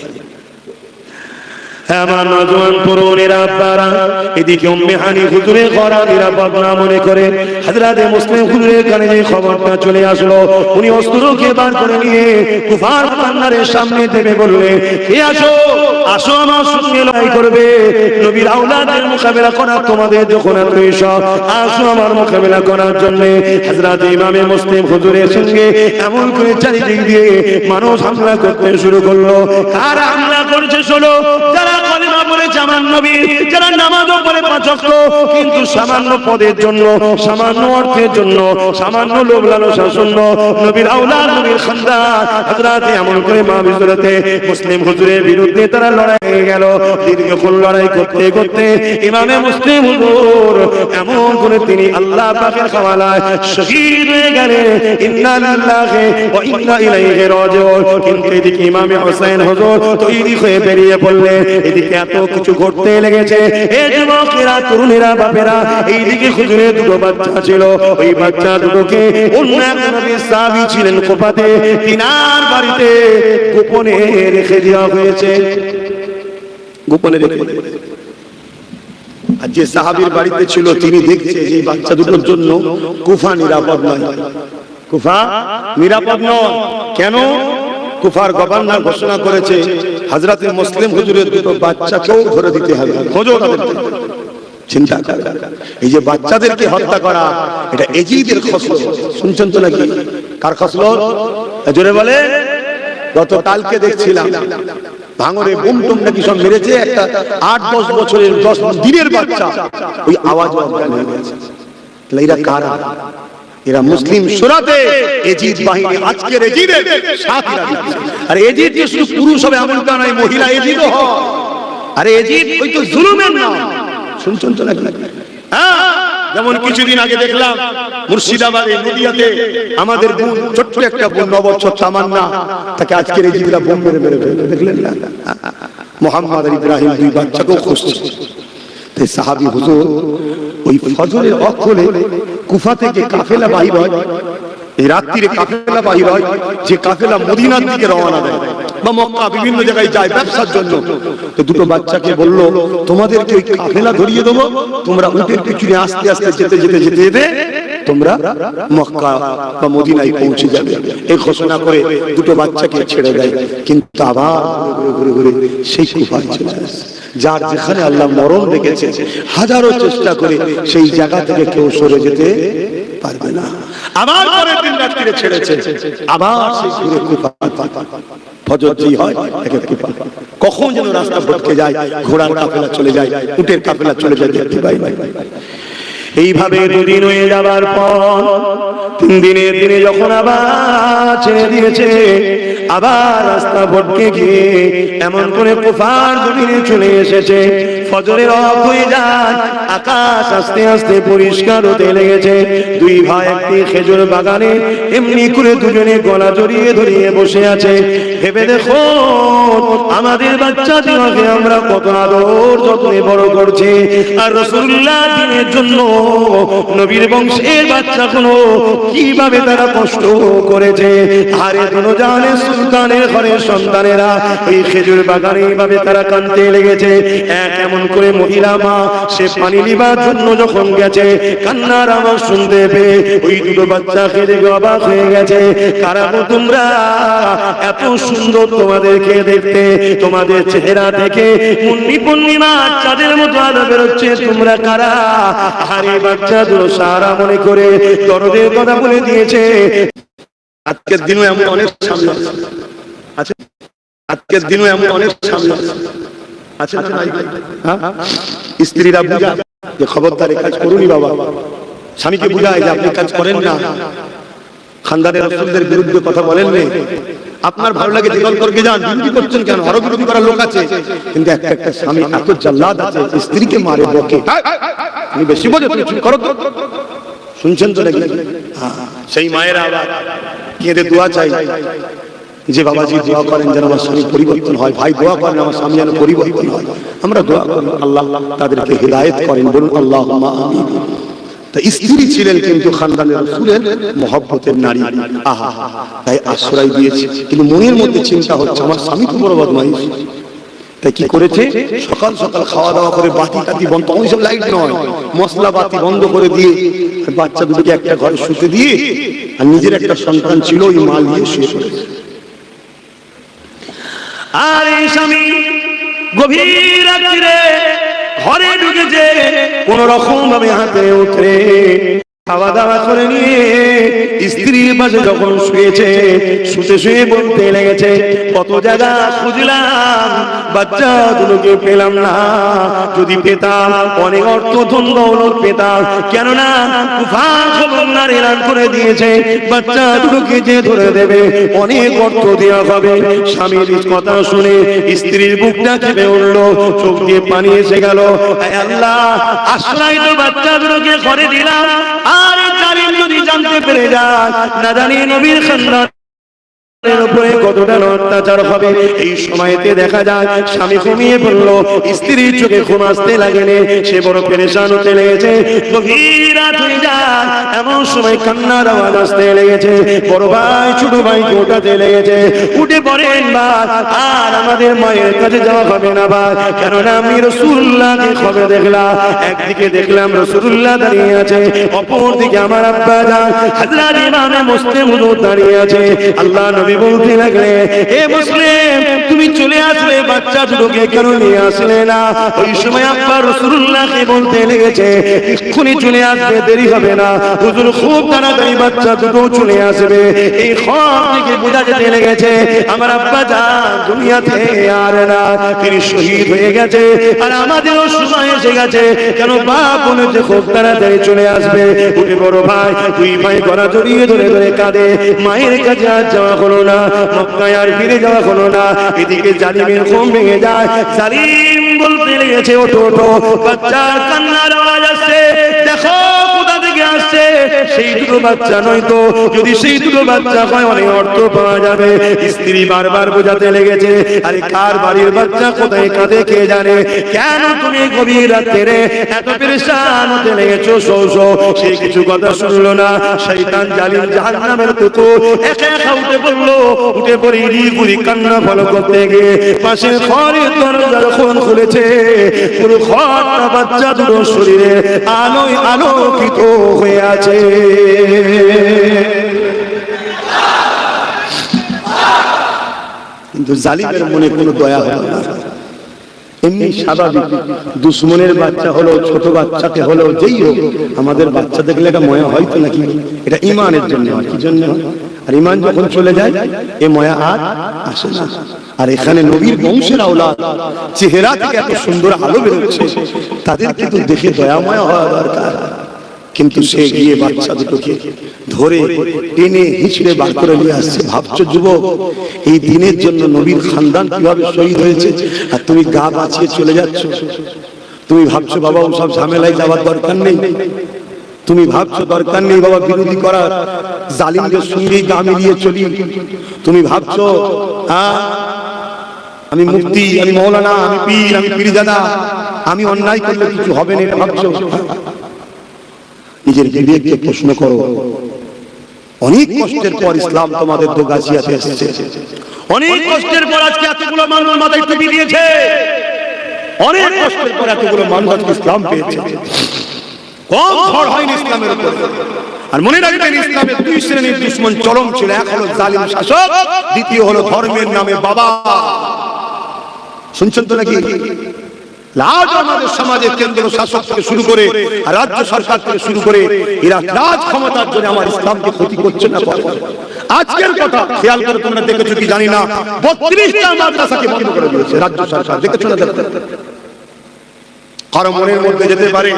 আমার নওজোয়ান তরুণেরা, আব্বারা, এদিকে উম্মে হানি হুজুরের ঘোড়া নিরাপদ না মনে করে হযরতে মুসলিম হুজুরের কানে যে খবরটা চলে আসলো, উনি অস্ত্রকে বার করে নিয়ে কুফার গভর্নরের সামনে দেবে বললে, কে আসো, আসো আমার সঙ্গে লড়াই করবে, নবীর আওলাদের মোকাবেলা করার তোমাদের যখন এত ইচ্ছা, আসো আমার মোকাবেলা করার জন্য। হযরতে ইমামে মুসলিম হুজুরের সঙ্গে এমন করে চারিদিক দিয়ে মানুষ হামলা করতে শুরু করলো। কারা হামলা করছে? শোনো, যারা কলিমা বলেছে আমার নবী, যারা নামাজও পড়ে পাঁচ ওয়াক্ত, কিন্তু সামান্য পদের জন্য, সামান্য অর্থের জন্য, সামান্য লোভ লালসার জন্য নবীর আওলাদ, নবীর খানদান হযরতে এমন করে মা বিজরতে মুসলিম হুজুরের বিরুদ্ধে তারা লড়াই হয়ে গেল। দীর্ঘক্ষণ লড়াই করতে করতে ইমামে মুসলিম হুজুর এমন করে তিনি আল্লাহ পাকের খাওয়ালায় শহীদ হয়ে গেলেন। ইন্না লিল্লাহি ওয়া ইন্না ইলাইহি রাজিউন। কিন্তু এদিকে ইমামে হোসেন হুজুর তৈরি হয়ে বেরিয়ে পড়লেন। এদিকে এত কিছু ঘটতে লেগেছে। এই যুবকেরা, তরুণেরা, বাপেরা, এইদিকে হুজুরের দুটো বাচ্চা ছিল, ওই বাচ্চা দুটোকে অন্য এক নবীর সাহাবী ছিলেন কুফাতে, তিনার বাড়িতে গোপনে রেখে দেওয়া হয়েছে। গোপনে রেখে আর যে সাহাবীর বাড়িতে ছিল তিনি দেখছে যে বাচ্চা দুটোর জন্য কুফা নিরাপদ নয়, কুফা নিরাপদ নয়। কেন? কুফার গভর্নর ঘোষণা করেছে হযরতে মুসলিম হুজুরের দুটো বাচ্চাকেও ধরে দিতে হবে। হুজুর চিন্তা করে, এই যে বাচ্চাদেরকে হত্যা করা, এটা এজিদের খসলত। শুনছেন তো নাকি? কার খসলত? জোরে বলে। গতকালকে দেখছিলাম ভাঙরে বুম টুম নাকি সব মেরেছে, একটা 8-10 বছরের 10 দিনের বাচ্চা ওই আওয়াজ অজ্ঞান হয়ে গেছে। এরা কারা? এরা মুসলিম শূরাতে এজিদ বাহিনী, আজকের এজিদের সাথীরা দিচ্ছে। আর এজিদ যে শুধু পুরুষ হবে এমনটা নয়, মহিলা এজিদও হয়। আরে এজিদ ওই তো জুলুমের নাম। শুনছেন তো নাকি? হ্যাঁ, যেমন কিছুদিন আগে দেখলাম মুর্শিদাবাদে নদিয়াতে আমাদের বোন, ছোট্ট একটা বোন 9 বছর তামান্না, তাকে আজকের এজিদরা বোম মেরে মেরে দেখলেন না? মোহাম্মদ আর ইব্রাহিম দুই বাচ্চাকেও খুঁজছে। তাই সাহাবী হুজুর ওই ফজরের অক্ষরে কুফা থেকে কাফেলা বাহির হয়, এই রাত্রিরে কাফেলা বাহির হয়, যে কাফেলা মদিনার দিকে রওনা দেয় বা মক্কা বিভিন্ন জায়গায় যায় ব্যবসার জন্য। তো দুটো বাচ্চাকে বলল, তোমাদেরকে ওই কাফেলা ধরিয়ে দেবো, তোমরা উটের পিছনে আস্তে আস্তে যেতে যেতে যেতে যেতে তোমরা মক্কা বা মদিনায় পৌঁছে যাবে। এই ঘোষণা করে দুটো বাচ্চাকে ছেড়ে দেয়। কিন্তু আবার ঘুরে ঘুরে ঘুরে সেই কুফায় চলে আসে। যার যেখানে আল্লাহ মরণ রেখেছে, হাজারো চেষ্টা করে সেই জায়গা থেকে কেউ সরে যেতে পারবে না। আবার পরের দিন রাত্রিরে ছেড়েছে, আবার সেই ঘুরে কুফা। ফজর যেই হয় একে কুফা। কখন যেন রাস্তা ভটকে যায়, ঘোড়ার কাফেলা চলে যায়, উটের কাফেলা চলে যায়, দেখতে পাই। এইভাবে দুদিন হয়ে যাবার পর 3 দিনের দিনে যখন আবার ছেড়ে দিয়েছে, আবার রাস্তা ভটকে গিয়ে এমন করে কুফার জমিনে চলে এসেছে। ফজরের ওয়াক্ত হয়ে যায়, আকাশ আস্তে আস্তে পরিষ্কার হতে লেগেছে। দুই ভাই একটি খেজুর বাগানে এমনি করে দুজনে গলা জড়িয়ে ধরিয়ে বসে আছে। ভেবে দেখো আমাদের বাচ্চাদেরকে আমরা কত আদর যত্নে বড় করছি, আর রাসূলুল্লাহ দিনের জন্য নবীর বংশের বাচ্চাগুলো কিভাবে তারা কষ্ট করেছে। আরে দুজাহানের সুলতানের ঘরের সন্তানেরা এই খেজুর বাগানে এইভাবে তারা কাঁদতে লেগেছে। এমন করে মহিলা মা সে পানি নিবার জন্য যখন গেছে, কান্নার আওয়াজ শুনতে পেয়ে ওই দুটো বাচ্চা খেয়ে অবাক হয়ে গেছে। কারা গো তোমরা? এত সুন্দর তোমাদেরকে দেখতে, তোমাদের চেহারা থেকে মুন্নি পূর্ণিমা চাঁদের মতো আলো বেরোচ্ছে, তোমরা কারা? আরে বাচ্চা দুটো সারা মনে করে দরদের কথা বলে দিয়েছে। আজকের দিনও এমন অনেক সামনে আছে, আজকের দিনও এমন অনেক সামনে আছে না নাই? স্ত্রীরা বুঝায় যে খবরদার এই কাজ করুনি বাবা, স্বামীকে বুঝায় যে আপনি কাজ করেন না, খানদানের রাসূলদের বিরুদ্ধে কথা বলেন না, আপনার ভালো লাগে দিগল করকে যান, বিরোধী করছেন কেন? আরো বিরোধী করার লোক আছে। কিন্তু একটা একটা স্বামী এত জাল্লাদ আছে, স্ত্রীকে মারে বকে, তুমি বেশি বোঝো, তুমি চুপ করো তো। শুনছেন তো নাকি? সেই মায়েরা আবার কেঁদে দোয়া চাই যে বাবাজি দোয়া করেন যেন আমার স্বামী পরিবর্তন হয়, ভাই দোয়া করেন আমার স্বামী যেন পরিবর্তন হয়। আমরা দোয়া করি আল্লাহ তাদেরকে হিদায়াত করেন, বলুন আল্লাহুম্মা আমিন। তা স্ত্রী ছিলেন কিন্তু খানদানের রাসূলের মহব্বতের নারী। আহা, তাই আশ্রয় দিয়েছে, কিন্তু মনের মধ্যে চিন্তা হচ্ছে আমার স্বামী তো বড় বদমাইশ। তাই কি করেছে? সকাল সকাল খাওয়া দাওয়া করে বাতি টাতি বন্ধ, ওই সব লাইট নয়, মশলা বাতি বন্ধ করে দিয়ে বাচ্চা দুটোকে একটা ঘরে শুতে দিয়ে, আর নিজের একটা সন্তান ছিল ওই মাল দিয়ে শুয়ে পড়েছে। আর এই স্বামী গভীর রাত্রিরে ঘরে ঢুকেছে, কোন রকম ভাবে হাতে উঠে খাওয়া দাওয়া করে নিয়ে স্ত্রীর পাশে যখন শুয়েছে, শুতে শুয়ে বলতে লেগেছে, কত জায়গা খুঁজলাম বাচ্চা দুটোকে পেলাম না, যদি পেতাম অনেক অর্থ ধন দৌলত পেতাম, কেননা কুফার খবরদার এলান করে দিয়েছে বাচ্চা দুটোকে যে ধরে দেবে অনেক অর্থ দেওয়া হবে। স্বামীর কথা শুনে স্ত্রীর বুকটা কেঁপে উঠল, চোখ দিয়ে পানি এসে গেল। আল্লাহ, আশ্রয় তো বাচ্চা দুটোকে ঘরে দিলাম, আর জালিম যদি জানতে পেরে যায়, না জানি নবীর খানদান উপরে কতটা অত্যাচার হবে। এই সময়তে দেখা যায় স্বামী ঘুমিয়ে পড়লো, স্ত্রীর চোখে ঘুম আসতে লাগেনি, সে বড় পেরেশান হতে লেগেছে। গভীর রাত হয়ে যায়, এমন সময় কান্নার আওয়াজ আসতে লেগেছে। বড় ভাই ছোট ভাইকে ওঠাতে লেগেছে, উঠে পড়েন ভাই, আর আমাদের মায়ের কাছে যাওয়া হবে না ভাই, কেননা আমি রাসূলুল্লাহকে খবর দেখলাম। একদিকে দেখলাম রাসূলুল্লাহ দাঁড়িয়ে আছে, অপর দিকে আমার আব্বা জান হযরত ইমামে মুসলিম হুজুর দাঁড়িয়ে আছে। আল্লাহ নবী বলতে লাগলেন, এ মুসলিম তুমি চলে আসলে, বাচ্চা দুটোকে কেন নিয়ে আসলে না? ওই সময় আব্বা রাসূলুল্লাহকে বলতে লেগেছে, এক্ষুনি চলে আসবে, দেরি হবে না হুজুর, খুব তাড়াতাড়ি বাচ্চা দুটো চলে আসবে। এই খবর থেকে বোঝা যেতে লেগেছে আমার আব্বা জান দুনিয়াতে আর না, তিনি শহীদ হয়ে গেছে, আর আমাদেরও সময় এসে গেছে। কেন বাপ বলেছে খুব তাড়াতাড়ি চলে আসবে। উঠে বড় ভাই দুই ভাই গলা জড়িয়ে ধরে ধরে কাঁদে। মায়ের কাছে আর যাওয়া হলো না, মক্কায় আর ফিরে যাওয়া হলো না। এদিকে জালিমের ঘুম ভেঙে যায়, জালিম বলতে লেগেছে, ওঠো ওঠো, বাচ্চার কান্নার আওয়াজ আসছে, দেখো কোথা থেকে আসছে। সেই দুটো বাচ্চা নয় তো, যদি সেই দুটো বাচ্চা হয় অনেক অর্থ পাওয়া যাবে। স্ত্রী বারবার বোঝাতে লেগেছে, আরে কার বাড়ির বাচ্চা কোথায় কাঁদে কে জানে, কেন তুমি গভীর রাতে এত পেরেশান হতে লেগেছো? সৌ সে কিছু কথা শুনলো না। শয়তান জালিম জাহান্নামের কুকুর একা একা উঠে পড়লো, উঠে পড়ে ইরি গুরি কান্না ফলো করতে গিয়ে পাশের ঘরের দরজা যখন খুলেছে, পুরো ঘরটা বাচ্চা দুটো শরীরে আলোয় আলোকিত হয়ে আছে। কিন্তু জালিমের মনে কোনো দয়া হলো না। এমনি স্বাভাবিক, দুশ্মনের বাচ্চা হলো, ছোট বাচ্চাকে হলো, যেই হোক, আমাদের বাচ্চা দেখলে এটা ময়া হয় তো নাকি? এটা ইমানের জন্য হয়। কি জন্য? আর ইমান যখন চলে যায় এ ময়া আর আসে না। আর এখানে নবীর বংশের আওলাদ, চেহারা থেকে এত সুন্দর আলো বেরোচ্ছে, তাদের কিন্তু দেখে দয়াময় হওয়া দরকার। কিন্তু সে গিয়ে বাচ্চা দুটোকে ধরে টেনে হিঁচড়ে বার করে নিয়ে আসছে। ভাবছো যুবক, এই দিনের জন্য নবীর খানদান কিভাবে শহীদ হয়েছে, আর তুমি গা বাঁচিয়ে চলে যাচ্ছ। তুমি ভাবছো বাবা ওসব ঝামেলায় যাওয়ার দরকার নেই, তুমি ভাবছো দরকার নেই বাবা বিরোধী করার, জালিমদের সঙ্গেই গা মিলিয়ে চলি। তুমি ভাবছো আমি মুফতি, আমি মৌলানা, আমি পীর, আমি পীরজাদা, আমি অন্যায় করলে কিছু হবে না, এটা ভাবছো? নিজের বিবেককে প্রশ্ন করো। অনেক কষ্টের পর ইসলাম তোমাদের দোগাছিয়াতে এসেছে, অনেক কষ্টের পর আজকে এতগুলো মানুষ মাথায় টুপি দিয়েছে, অনেক কষ্টের পর এতগুলো মানুষ আজকে ইসলাম পেয়েছে। কম ঝড় হয়নি ইসলামের উপরে। আর মনে রাখবেন, ইসলামের দুই শ্রেণীর দুশমন চরম ছিল। এক হলো জালিম শাসক, দ্বিতীয় হলো ধর্মের নামে বাবা। শুনছেন তো নাকি? আজ আমাদের সমাজের কেন্দ্র শাসক থেকে শুরু করে রাজ্য সরকার থেকে শুরু করে এরা রাজ ক্ষমতার জন্য আমার ইসলামকে ক্ষতি করছে না। আজকের কথা খেয়াল করে তোমরা দেখেছো কি জানি না, 32টা মাদ্রাসাকে বন্ধ করে দিয়েছে রাজ্য সরকার। দেখেছো না? কারো মনের মধ্যে যেতে পারে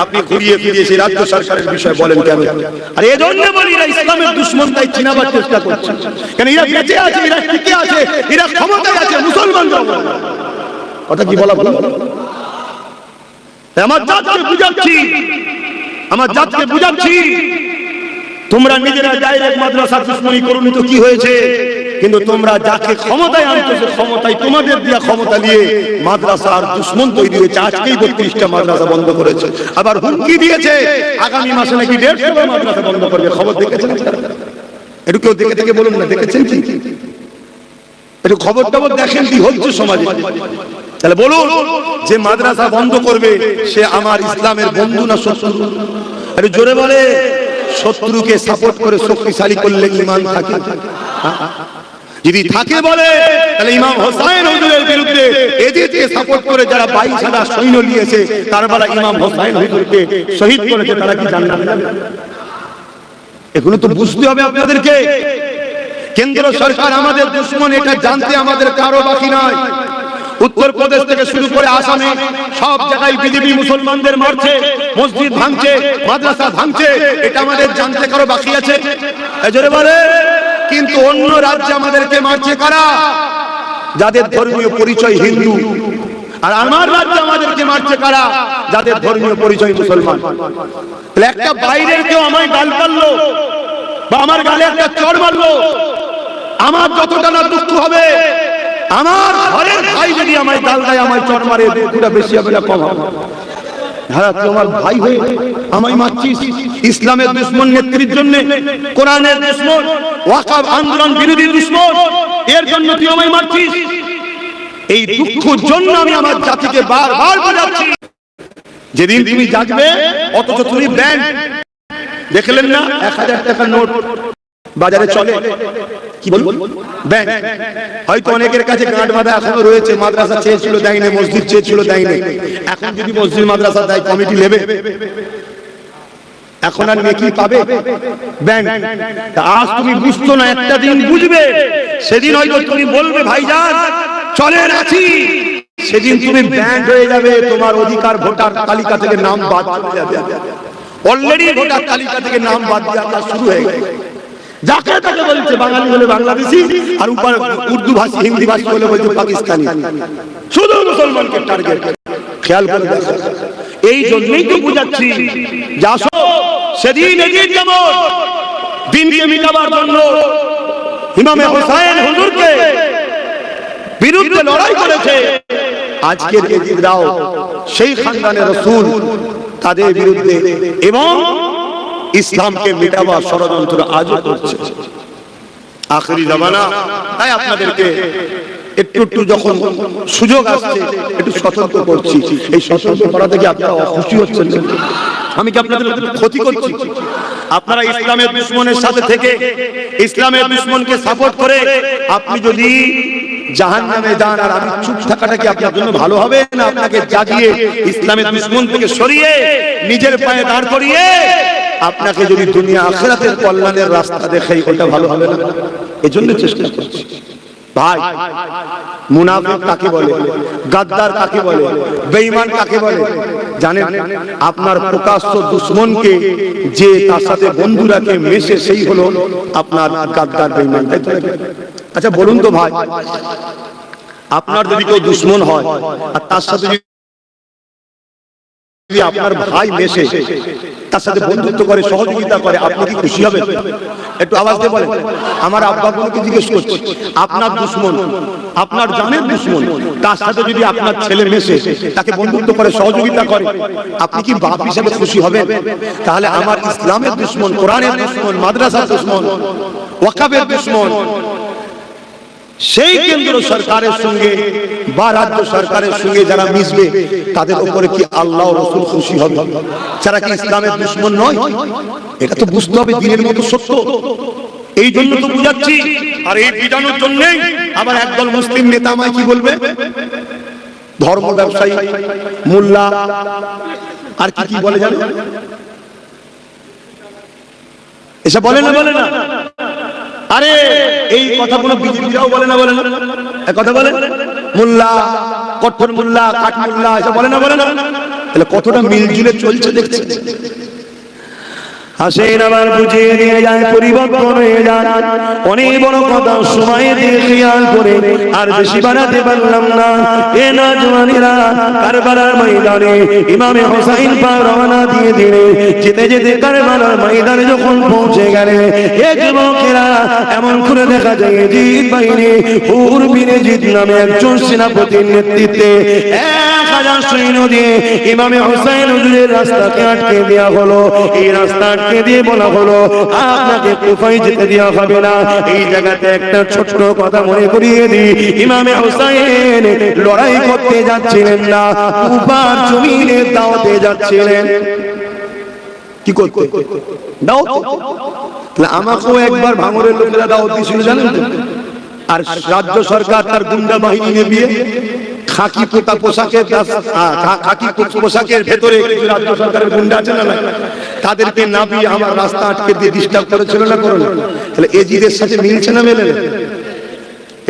আপনি ঘুরিয়ে ফিরিয়ে সেই রাজ্য সরকারের বিষয়ে বলেন কেন? আর এই জন্য বলি এরা ইসলামের দুশমন, তাই চিনাবার চেষ্টা করছে। কেন এরা বেঁচে আছে, এরা টিকে আছে, এরা ক্ষমতায় আছে, মুসলমানরা কথা কি বলা ভুল? আমার জাতকে বুঝাচ্ছি, আমার জাতকে বুঝাচ্ছি, তোমরা নিজেরা ডাইরেক্ট মাদ্রাসা দুশমনি করুনি তো কি হয়েছে? কিন্তু তোমরা যাকে ক্ষমতায় আনছো, সে ক্ষমতায় তোমাদের দিয়া ক্ষমতা নিয়ে মাদ্রাসার দুশমন তৈরি হয়েছে। আজকেই 32টা মাদ্রাসা বন্ধ করেছে, আবার হুমকি দিয়েছে আগামী মাসে নাকি 150টা মাদ্রাসা বন্ধ করবে। খবর দেখেছেন? একটু কেউ দেখে দেখে বলুন না, দেখেছেন কি? একটু খবর টবর দেখেন কি হচ্ছে সমাজে। তাহলে বলুন, যে মাদ্রাসা বন্ধ করবে সে আমার ইসলামের বন্ধু না শত্রু? একটু জোরে বলে। শত্রুকে সাপোর্ট করে শক্তিশালী করলে ঈমান থাকে? যদি থাকে বলে, তাহলে ইমাম হোসেন হুজুরের বিরুদ্ধে এদেরকে সাপোর্ট করে যারা 22,000 সৈন্য নিয়েছে, কারবালা ইমাম হোসেন হুজুরকে শহীদ করেছে, তারা কি জান্নাতে যাবে? এগুলো তো বুঝতে হবে আপনাদেরকে। কেন্দ্র সরকার আমাদের দুশমন, এটা জানতে আমাদের কারো বাকি নয়। উত্তরপ্রদেশ থেকে শুরু করে আসামে সব জায়গায় বিজেপি মুসলমানদের মারছে, মসজিদ ভাঙছে, মাদ্রাসা ভাঙছে, এটা আমাদের জানতে কারো বাকি আছে? জোরে বলে। কিন্তু অন্য রাজ্যে আমাদেরকে মারছে কারা? যাদের ধর্মীয় পরিচয় হিন্দু। আর আমার রাজ্যে আমাদেরকে মারছে কারা? যাদের ধর্মীয় পরিচয় মুসলমান। তাহলে একটা বাইরের কেউ আমায় গাল পারলো বা আমার গালে একটা চড় মারলো, আমার যতটা না দুঃখ হবে, আমার ঘরের ভাই যদি আমায় গাল দেয়, আমায় চড় মারে, দুঃখটা বেশি হবে না কম হবে? হ্যাঁ, তুই আমার ভাই হয়ে আমায় মারছিস, ইসলামের দুশমন নেত্রীর জন্য, কোরআনের দুশমন, ওয়াকফ আন্দোলন বিরোধী দুশমন, এর জন্য তুই আমায় মারছিস। এই দুঃখের জন্য আমি আমার জাতিকে বারবার বোঝাচ্ছি, যেদিন তুমি জাগবে, অথচ তুমি ব্যাংক দেখলেন না 1000 টাকার নোট বাজারে চলে, কি বলবো ব্যাংক, হয়তো অনেকের কাছে গাঁট বাঁধা এখনো রয়েছে, মাদ্রাসা চেয়েছিল দেয়নি, মসজিদ চেয়েছিল দেয়নি, এখন যদি মসজিদ মাদ্রাসা দেয় কমিটি নেবে, এখন আর নেকি পাবে ব্যাংক। আজ তুমি বুঝতো না, একটা দিন বুঝবে, সেদিন হয়তো তুমি বলবে ভাইজান চলেন আছি, সেদিন তুমি ব্যাংক হয়ে যাবে, তোমার অধিকার ভোটার তালিকা থেকে নাম বাদ চলে যাবে। অলরেডি ভোটার তালিকা থেকে নাম বাদ দেওয়ার কাজ শুরু হয়ে গেছে। যাকে তাকে বলছে বাঙালি হলে বাংলাদেশি, আর উপর উর্দু ভাষী হিন্দি ভাষী বলে বলছে পাকিস্তানি, শুধু মুসলমানকে টার্গেট। খেয়াল করে দেখো, এই জন্যই তো বুঝাচ্ছি যে আসো, সেদিন এজিদ যেমন দিনকে মিটাবার জন্য ইমামে হোসেন হুজুরকে বিরুদ্ধে লড়াই করেছে, আজকের এজিদরাও সেই খানদানের রাসূল তাদের বিরুদ্ধে এবং ইসলামকে মিটাবার ষড়যন্ত্র আজও করছে। আখেরি জামানা, তাই আপনাদেরকে একটু একটু যখন সুযোগ আসছে একটু সতর্ক করছি। এই সতর্ক করা থেকে আপনারা অখুশি হচ্ছেন, আমি কি আপনাদের ক্ষতি করছি? আপনারা ইসলামের দুশমনের সাথে থেকে ইসলামের দুশমনকে সাপোর্ট করে আপনি যদি জাহান্নামে যান, আর আমি চুপ থাকাটা কি আপনার জন্য ভালো হবে না? আপনাকে জাগিয়ে ইসলামের দুশমন থেকে সরিয়ে নিজের পায়ে দাঁড় করিয়ে আপনাকে যদি দুনিয়া আখিরাতের কল্যাণের রাস্তা দেখাই, ওটা ভালো হবে না? এজন্য চেষ্টা করছি। ভাই, মুনাফিক কাকে বলে, গাদ্দার কাকে বলে, বেঈমান কাকে বলে জানেন? আপনার প্রকাশ্য দুশমনকে যে তার সাথে বন্ধু রাখে মেশে, সেই হলো আপনার গাদ্দার বেঈমান। আচ্ছা বলুন তো ভাই, আপনার যদি কেউ দুশমন হয় আর তার সাথে যদি আপনার ভাই মেশে, তার সাথে বন্ধুত্ব করে, সহযোগিতা করে, আপনি কি খুশি হবেন? একটু আওয়াজ দিয়ে বলেন। আমার আব্বা বোনকে জিজ্ঞেস করছি, আপনার দুশমন, আপনার জানের দুশমন, তার সাথে যদি আপনার ছেলে মেশে, তাকে বন্ধুত্ব করে, সহযোগিতা করে, আপনি কি বাপ হিসেবে খুশি হবেন? তাহলে আমার ইসলামের দুশমন, কোরআনের দুশমন, মাদ্রাসার দুশমন, ওয়াকফের দুশমন, সেই কেন্দ্র সরকারের সঙ্গে বা রাজ্য সরকারের সঙ্গে যারা মিশবে, তাদের উপরে কি আল্লাহ রাসূল খুশি হবে? যারা কি ইসলামের দুশমন নয়? এটা তো বুঝতে হবে দিনের মতো সত্য। এই জন্য তো বুঝাচ্ছি। আর এই বিধানের জন্যই আবার একদল মুসলিম নেতা আমায় কি বলবে, ধর্ম ব্যবসায়ী, মোল্লা, আর কি কি বলে জানেন? এসব বলে না, বলে না? আরে এই কথাগুলো বিজেপিরাও বলে না, বলে না? কথা বলে মোল্লা, কঠোর মোল্লা, কাঠ মোল্লা, এসব বলে না, বলে না? তাহলে কতটা মিলজুলে চলছে দেখছে। হাসেন আবার বুঝিয়ে দিয়ে যায়, পরিবর্তন হয়ে যায়। অনেক বড় কথা সময় দিয়ে খেয়াল করে আর বেশি বাড়াতে পারলাম না। এ নওজওয়ানেরা কারবালার ময়দানে ইমামে হোসেন পাক রওনা দিয়ে দিলে, যেতে যেতে কারবালার ময়দানে যখন পৌঁছে গেলে, এ যুবকেরা এমন করে দেখা যায় জিদ বাহিনী হুর বিন জিদ নামে একজন সেনাপতির নেতৃত্বে 1000 সৈন্য দিয়ে ইমামে হোসেন হুজুরের রাস্তাকে আটকে দেওয়া হলো। এই রাস্তা কে দিয়ে বলা হলো, আপনাকে কুফায় যেতে দেওয়া হবে না। এই জায়গাতে একটা ছোট্ট কথা মনে করিয়ে দিই, ইমামে হোসেন লড়াই করতে যাচ্ছিলেন না, কুফার জমিনে দাওয়াতে যাচ্ছিলেন। কি করতে? দাওয়াত। তাহলে আমাকেও একবার ভাঙরের লোকেরা দাওয়াত দিয়েছিল জানেন তো? আর রাজ্য সরকার তার গুন্ডা বাহিনী নিয়ে খাকি পোশাকের ভেতরে কিছু রাজ্য সরকারের গুন্ডা আছে না, তাদেরকে নামিয়ে আমার রাস্তা আটকে দিয়ে ডিস্টার্ব করেছিল না, করো না? তাহলে এজিদের সাথে মিলছে না, মেলে না?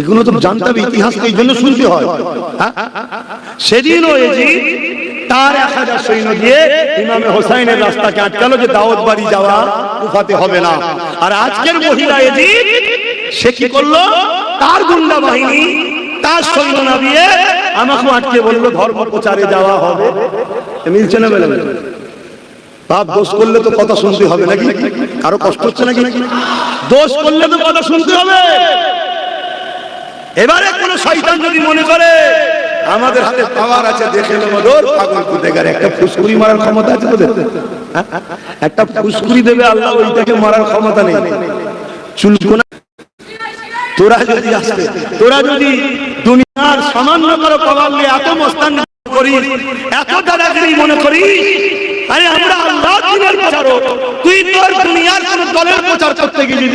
এগুলো তো জানতে হবে, ইতিহাস এই জন্য শুনতে হয়। সেদিনও এজিদ তার 1000 সৈন্য দিয়ে ইমামে হোসেনের রাস্তাকে আটকালো যে দাওয়াত বাড়ি যাওয়া কুফাতে হবে না। আর আজকের মহিলা এজিদ সে কি করলো, তার গুন্ডা বাহিনী, তার সৈন্য নামিয়ে আমাকে আটকে বললো ধর্ম প্রচারে যাওয়া হবে। মিলছে না, মেলে না? পাপ দোষ করলে তো কথা শুনতে হবে নাকি? কারো কষ্ট হচ্ছে নাকি? দোষ করলে তো কথা শুনতে হবে। এবারে কোন শয়তান যদি মনে করে আমাদের হাতে পাওয়ার আছে, দেখে নেব মদর পাগল কুতেগার, একটা ফুসকুরি মারার ক্ষমতা আছে তোদের? একটা ফুসকুরি দেবে আল্লাহ, ওইটাকে মারার ক্ষমতা নেই। চুলকোনা তোরা যদি আসবে, তোরা যদি দুনিয়ার সামান্য করে পাওয়ার নিয়ে এত মস্তান করিস, এত দাদাগিরি মনে করিস, আরে আমরা আল্লাহ দিনের প্রচারক, তুই তোর দুনিয়ার কোন দলের প্রচার করতে গেলি,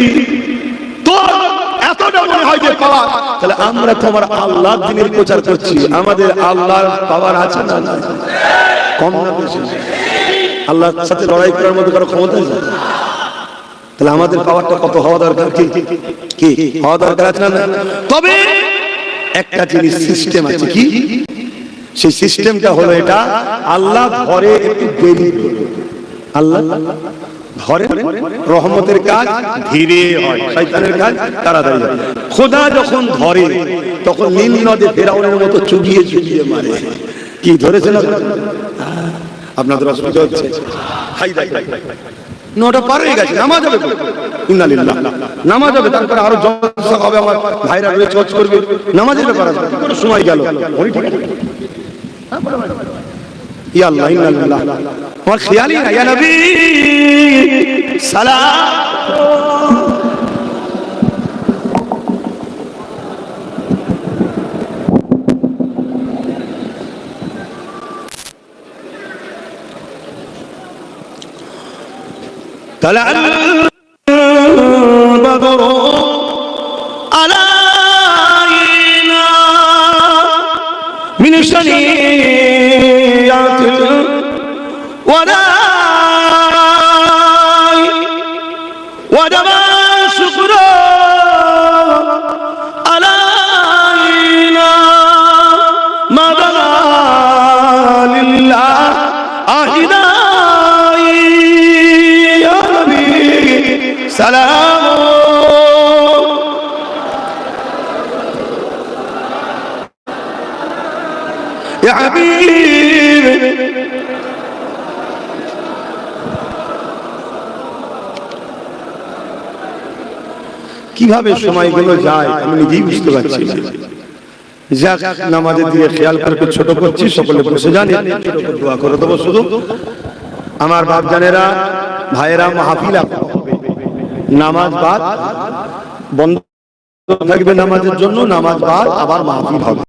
তোর এতটা মনে হয় যে পাওয়ার, তাহলে আমরা তো আমার আল্লাহ দিনের প্রচার করছি, আমাদের আল্লাহর পাওয়ার আছে না? কম না বেশি? আল্লাহর সাথে লড়াই করার মতো কারো ক্ষমতা আছে? তাহলে আমাদের পাওয়ারটা কত হওয়া দরকার? কি হওয়া দরকার আছে না? তবে একটা জিনিস সিস্টেম আছে, কি সেই সিস্টেমটা হলো এটা, আল্লাহ ধরে একটু দেরি, আল্লাহ ধরে রহমতের কাজ ধীরে হয়, শয়তানের কাজ তাড়াতাড়ি হয়। খোদা যখন ধরে তখন নীল নদে ফেরাউনের মতো চুবিয়ে চুবিয়ে মারে। কি ধরেছে না? আপনাদের অসুবিধা হচ্ছে? নটা পার হয়ে গেছে, নামাজ হবে, ইন্নালিল্লাহ, নামাজ হবে, তারপরে আরো জলসা হবে, আমার ভাইরা রয়েছে হজ করবে, নামাজের ব্যাপার আছে, সময় গেল। ইয়া আল্লাহ, ইন্নালিল্লাহ, আমার খেয়ালই না। ইয়া নবী সালাম। طلع البدر علينا من شنيعة الوداع وجب الشكر علينا ما بدا لله عهدا سلام يا حبيب। কিভাবে সময়গুলো যায় আমি নিজেই বুঝতে পারছি না। যাক, নামাজের দিকে খেয়াল করে ছোট করছি, সকলে বসে যান, দোয়া করে দেবো। শুধু আমার বাপ জানেরা, ভাইয়েরা, মাহফিল নামাজ বাদ বন্ধ থাকবে নামাজের জন্য, নামাজ বাদ আবার মাহফিল হবে।